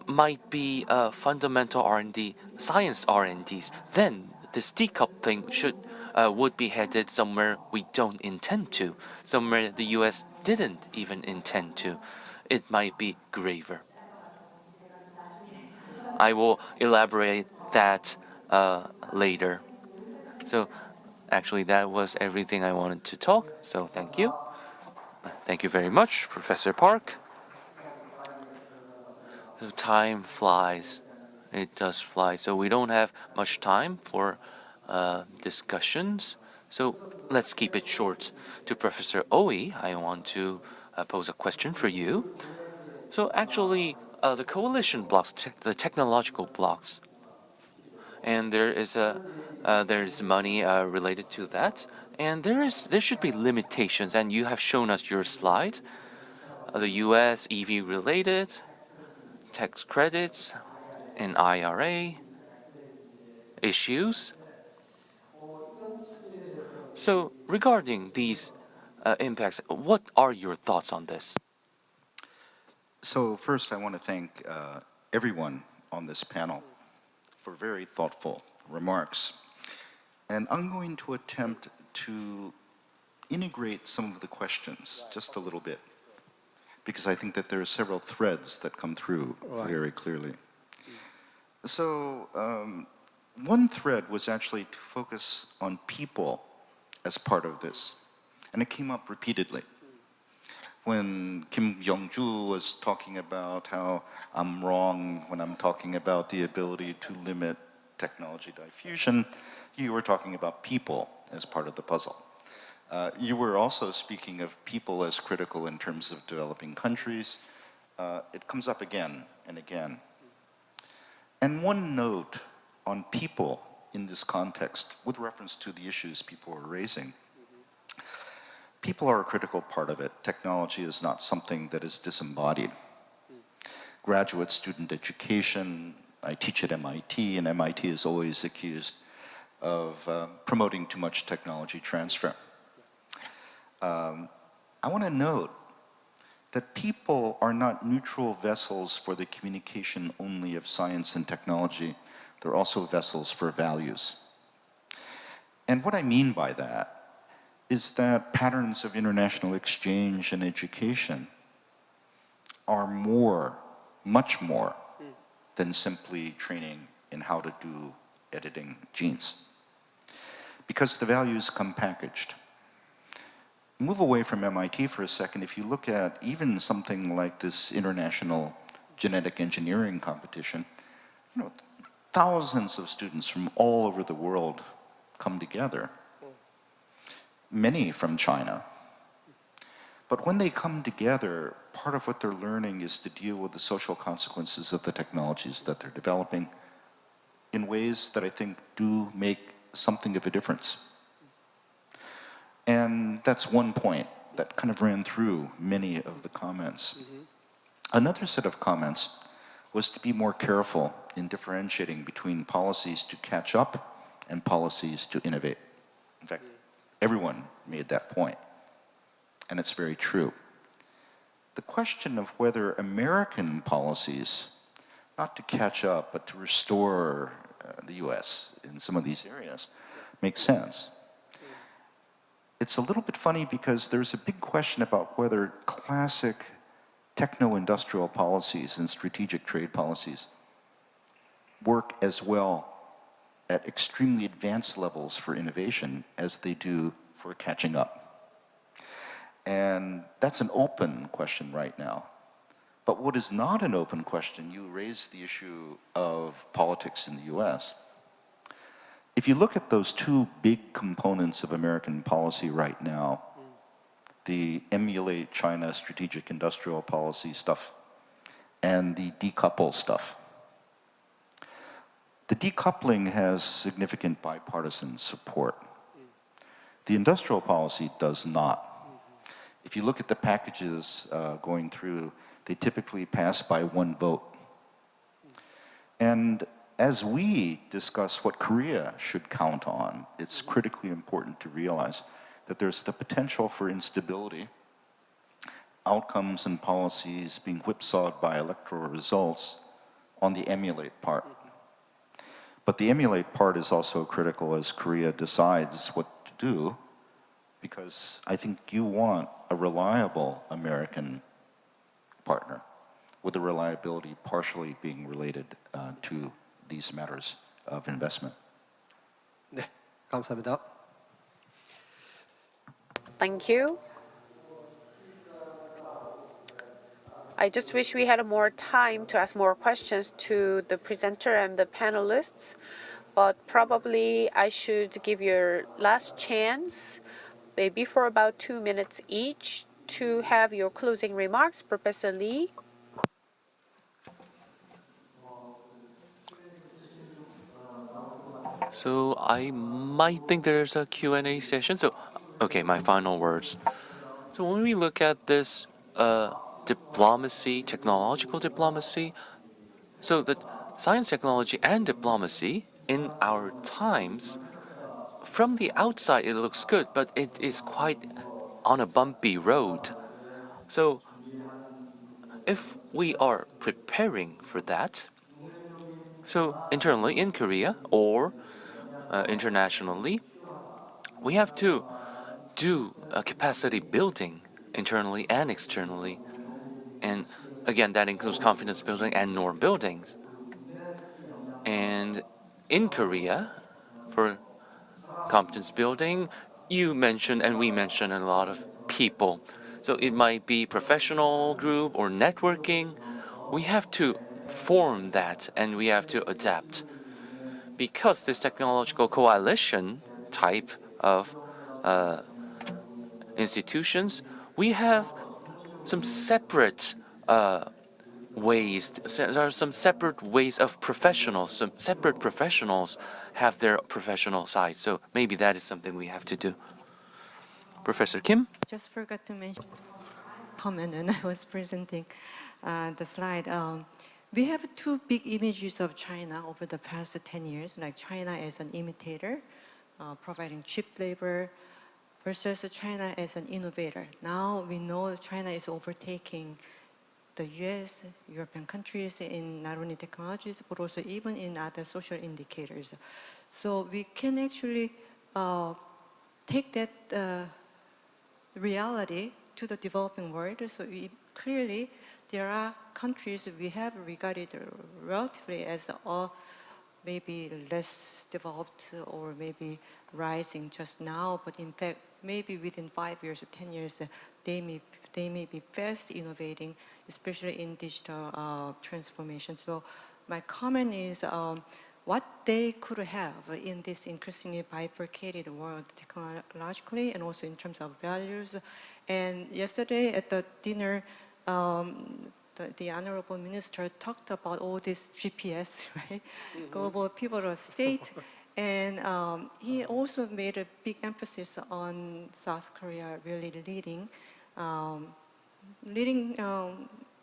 might be a fundamental R&D, science R&Ds. Then this decoupling should would be headed somewhere we don't intend to, somewhere the US didn't even intend to. It might be graver. I will elaborate that later. So actually, that was everything I wanted to talk. So thank you. Thank you very much, Professor Park. The time flies. It does fly. So we don't have much time for discussions. So let's keep it short. To Professor Oe, I want to pose a question for you. So actually, the coalition blocks, the technological blocks, and there's money related to that, and there should be limitations. And you have shown us your slide, the U.S. EV related tax credits and IRA issues. So regarding these impacts, what are your thoughts on this? So first, I want to thank everyone on this panel for very thoughtful remarks. And I'm going to attempt to integrate some of the questions just a little bit, because I think that there are several threads that come through very clearly. So one thread was actually to focus on people as part of this, and it came up repeatedly. When Kim Young-ju was talking about how I'm wrong when I'm talking about the ability to limit technology diffusion, you were talking about people as part of the puzzle. You were also speaking of people as critical in terms of developing countries. It comes up again and again. And one note on people in this context, with reference to the issues people are raising. People are a critical part of it. Technology is not something that is disembodied. Graduate student education, I teach at MIT, and MIT is always accused of promoting too much technology transfer. I want to note that people are not neutral vessels for the communication only of science and technology. They're also vessels for values. And what I mean by that is that patterns of international exchange and education are more, much more, than simply training in how to do editing genes. Because the values come packaged. Move away from MIT for a second. If you look at even something like this international genetic engineering competition, you know, thousands of students from all over the world come together. Many from China. But when they come together, part of what they're learning is to deal with the social consequences of the technologies that they're developing in ways that I think do make something of a difference. And that's one point that kind of ran through many of the comments. Another set of comments was to be more careful in differentiating between policies to catch up and policies to innovate. In fact, everyone made that point, and it's very true. The question of whether American policies, not to catch up, but to restore the US in some of these areas, makes sense. It's a little bit funny because there's a big question about whether classic techno-industrial policies and strategic trade policies work as well at extremely advanced levels for innovation as they do for catching up. And that's an open question right now. But what is not an open question, you raised the issue of politics in the US. If you look at those two big components of American policy right now, the emulate China strategic industrial policy stuff and the decouple stuff. The decoupling has significant bipartisan support. The industrial policy does not. If you look at the packages going through, they typically pass by one vote. And as we discuss what Korea should count on, it's critically important to realize that there's the potential for instability, outcomes and policies being whipsawed by electoral results on the emulate part. But the emulate part is also critical as Korea decides what to do, because I think you want a reliable American partner, with the reliability partially being related to these matters of investment. 네, 감사합니다. Thank you. I just wish we had more time to ask more questions to the presenter and the panelists, but probably I should give your last chance, maybe for about 2 minutes each, to have your closing remarks. Professor Lee. So I might think there's a Q&A session. So, okay, my final words. So when we look at this diplomacy, technological diplomacy, so that science, technology, and diplomacy in our times, from the outside it looks good, but it is quite on a bumpy road. So if we are preparing for that, so internally in Korea or internationally, we have to do a capacity building internally and externally. And again, that includes confidence building and norm buildings. And in Korea, for competence building, you mentioned and we mentioned a lot of people. So it might be professional group or networking. We have to form that and we have to adapt. Because this technological coalition type of institutions, we have some separate ways. There are some separate ways of professionals. Some separate professionals have their professional side. So maybe that is something we have to do. Professor Kim? Just forgot to mention comment when I was presenting the slide. We have two big images of China over the past 10 years, like China as an imitator, providing cheap labor, versus China as an innovator. Now we know China is overtaking the US, European countries in not only technologies, but also even in other social indicators. So we can actually take that reality to the developing world. So clearly, there are countries we have regarded relatively as maybe less developed or maybe rising just now, but in fact, maybe within 5 years or 10 years, they may be fast innovating, especially in digital transformation. So my comment is what they could have in this increasingly bifurcated world technologically and also in terms of values. And yesterday at the dinner, the honorable minister talked about all this GPS, right? Mm-hmm. Global pivotal state. And he also made a big emphasis on South Korea really leading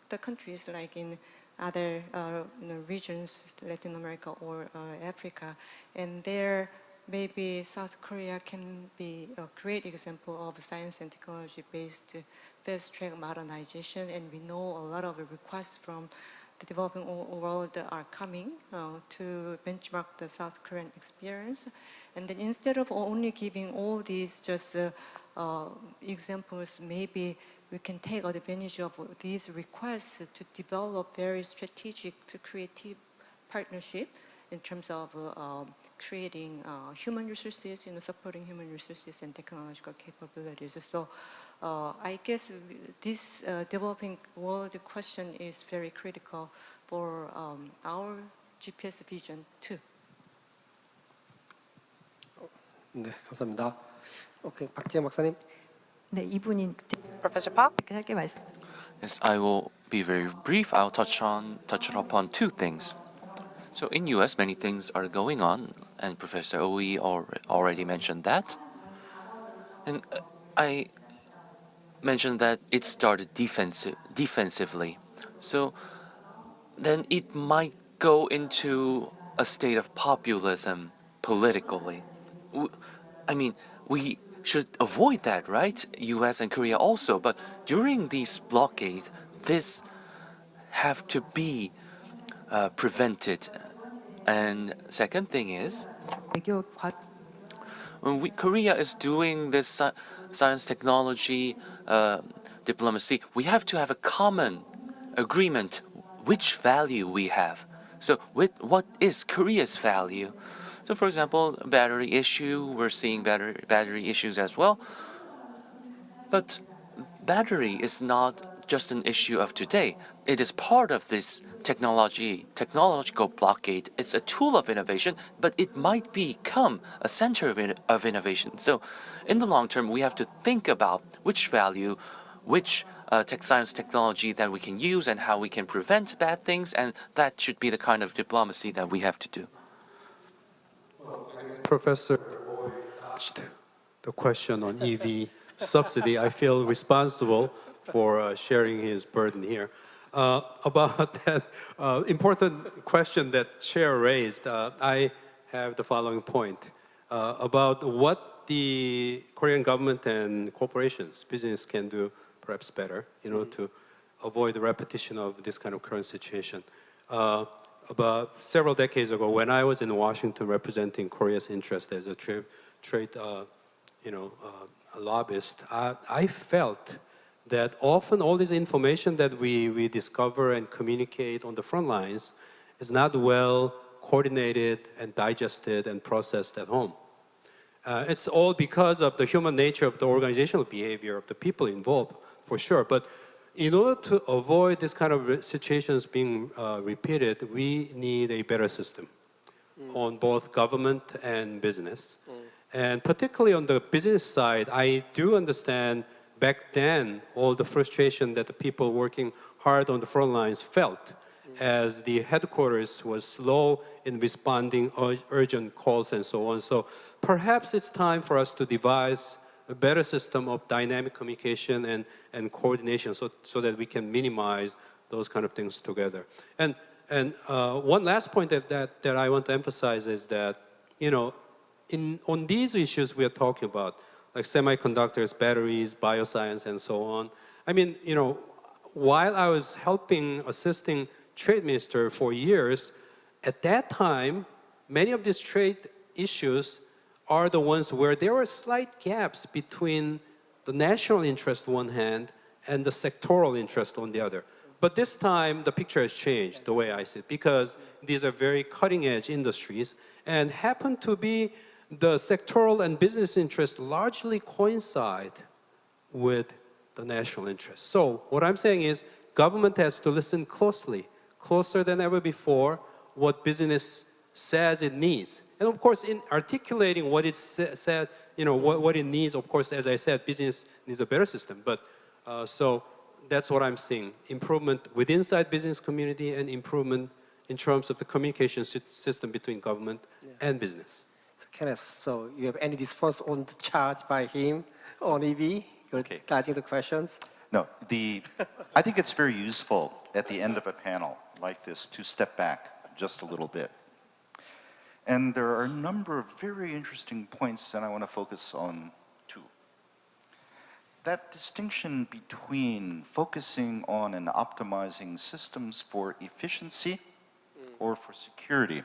the countries like in other regions, Latin America or Africa. And there, maybe South Korea can be a great example of science and technology-based fast-track modernization. And we know a lot of requests from the developing world are coming to benchmark the South Korean experience. And then instead of only giving all these just examples, maybe we can take advantage of these requests to develop very strategic, creative partnership in terms of creating human resources, supporting human resources and technological capabilities. So I guess this developing world question is very critical for our GPS vision too. 네, 감사합니다. 오케이, 박지현 박사님. 네, 이분이 Professor Park? 짧게 말씀. Yes, I will be very brief. I'll touch upon two things. So in US, many things are going on, and Professor Oe already mentioned that. And I mentioned that it started defensively. So then it might go into a state of populism politically. I mean, we should avoid that, right? US and Korea also. But during these blockades, this have to be prevented. And second thing is, 외교 when Korea is doing this science technology diplomacy, we have to have a common agreement which value we have. So what is Korea's value? So for example, battery issue, we're seeing battery issues as well. But battery is not just an issue of today. It is part of this technological blockade. It's a tool of innovation, but it might become a center of innovation. So in the long term, we have to think about which value, which science technology that we can use and how we can prevent bad things, and that should be the kind of diplomacy that we have to do. Professor asked the question on EV subsidy. I feel responsible for sharing his burden here. About that important question that Chair raised, I have the following point about what the Korean government and corporations, business can do perhaps better, to avoid the repetition of this kind of current situation. About several decades ago, when I was in Washington representing Korea's interest as a trade lobbyist, I felt that often all this information that we discover and communicate on the front lines is not well coordinated and digested and processed at home. It's all because of the human nature of the organizational behavior of the people involved, for sure. But in order to avoid this kind of situations being repeated, we need a better system on both government and business. And particularly on the business side, I do understand back then all the frustration that the people working hard on the front lines felt as the headquarters was slow in responding urgent calls and so on. So perhaps it's time for us to devise a better system of dynamic communication and coordination so that we can minimize those kind of things together. And one last point that I want to emphasize is that, on these issues we are talking about, like semiconductors, batteries, bioscience, and so on. I mean, while I was assisting trade minister for years, at that time, many of these trade issues are the ones where there were slight gaps between the national interest on one hand and the sectoral interest on the other. But this time, the picture has changed, the way I see it, because these are very cutting-edge industries and happen to be the sectoral and business interests largely coincide with the national interest. So what I'm saying is government has to listen closely, closer than ever before, what business says it needs. And of course, in articulating what it said, what it needs, of course, as I said, business needs a better system. But so that's what I'm seeing. Improvement within inside business community and improvement in terms of the communication system between government and business. Kenneth, so you have any response on the charge by him on EV regarding the questions? No, I think it's very useful at the end of a panel like this to step back just a little bit. And there are a number of very interesting points, and I want to focus on two. That distinction between focusing on and optimizing systems for efficiency or for security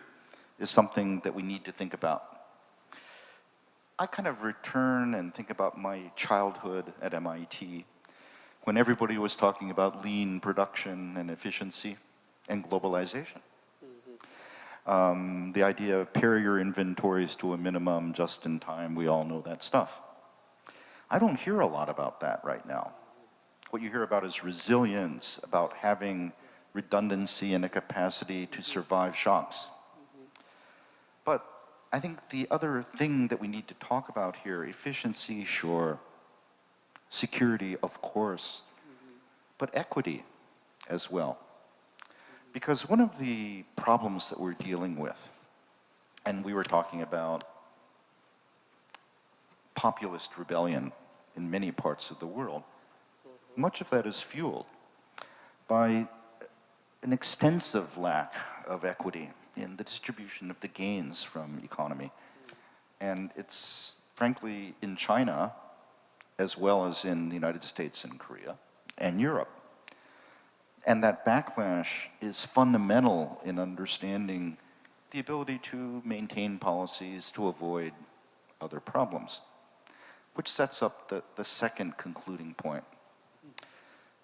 is something that we need to think about. I kind of return and think about my childhood at MIT when everybody was talking about lean production and efficiency and globalization. The idea of pare your inventories to a minimum just in time, we all know that stuff. I don't hear a lot about that right now. What you hear about is resilience, about having redundancy and a capacity to survive shocks. But I think the other thing that we need to talk about here, efficiency, sure, security, of course, but equity as well. Because one of the problems that we're dealing with, and we were talking about populist rebellion in many parts of the world, much of that is fueled by an extensive lack of equity in the distribution of the gains from economy. And it's frankly in China, as well as in the United States and Korea and Europe. And that backlash is fundamental in understanding the ability to maintain policies to avoid other problems, which sets up the second concluding point.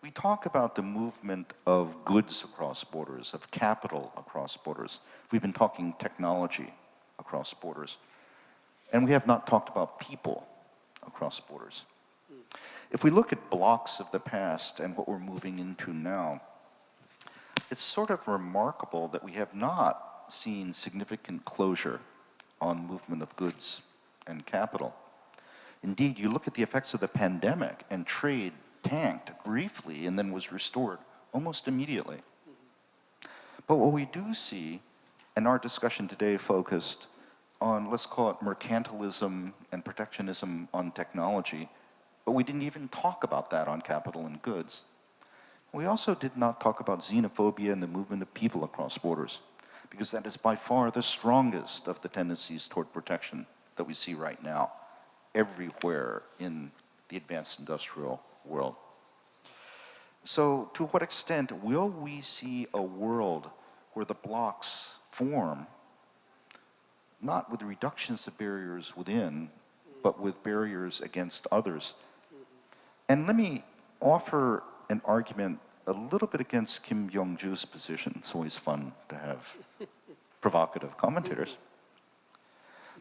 We talk about the movement of goods across borders, of capital across borders. We've been talking technology across borders. And we have not talked about people across borders. If we look at blocks of the past and what we're moving into now, it's sort of remarkable that we have not seen significant closure on movement of goods and capital. Indeed, you look at the effects of the pandemic, and trade tanked briefly and then was restored almost immediately. But what we do see, and our discussion today focused on, let's call it mercantilism and protectionism on technology, but we didn't even talk about that on capital and goods. We also did not talk about xenophobia and the movement of people across borders, because that is by far the strongest of the tendencies toward protection that we see right now, everywhere in the advanced industrial world. So, to what extent will we see a world where the blocks form, not with reductions of barriers within, but with barriers against others? And let me offer an argument a little bit against Kim Yong-ju's position. It's always fun to have provocative commentators.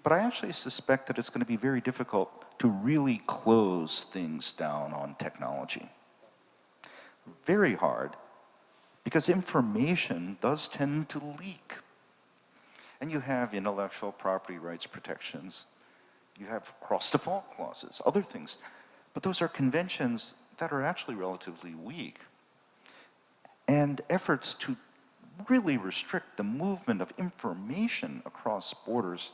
But I actually suspect that it's going to be very difficult to really close things down on technology. Very hard, because information does tend to leak. And you have intellectual property rights protections, you have cross-default clauses, other things. But those are conventions that are actually relatively weak. And efforts to really restrict the movement of information across borders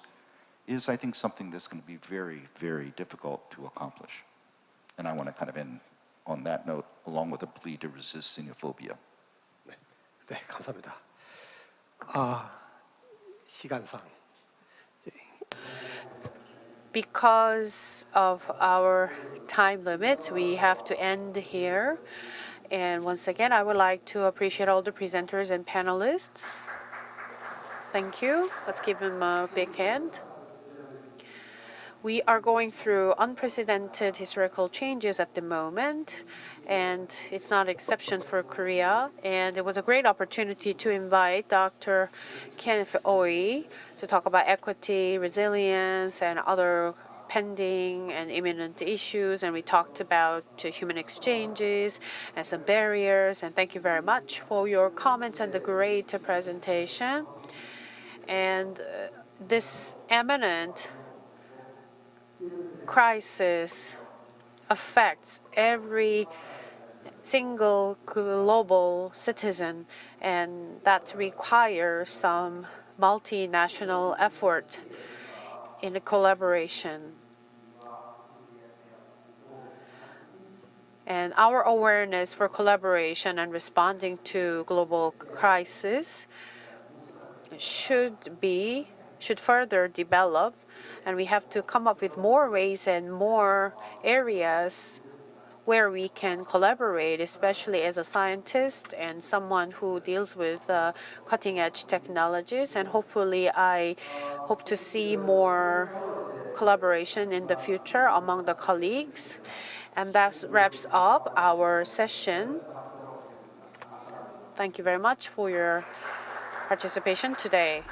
is, I think, something that's going to be very, very difficult to accomplish. And I want to kind of end on that note, along with a plea to resist xenophobia. 네, 감사합니다. 시간상 Because of our time limit, we have to end here. And once again, I would like to appreciate all the presenters and panelists. Thank you. Let's give them a big hand. We are going through unprecedented historical changes at the moment, and it's not an exception for Korea. And it was a great opportunity to invite Dr. Kenneth Ooi to talk about equity, resilience, and other pending and imminent issues. And we talked about human exchanges and some barriers. And thank you very much for your comments and the great presentation. And this eminent crisis affects every single global citizen, and that requires some multinational effort in a collaboration. And our awareness for collaboration and responding to global crisis should further develop, and we have to come up with more ways and more areas where we can collaborate, especially as a scientist and someone who deals with cutting-edge technologies. And hopefully, I hope to see more collaboration in the future among the colleagues. And that wraps up our session. Thank you very much for your participation today.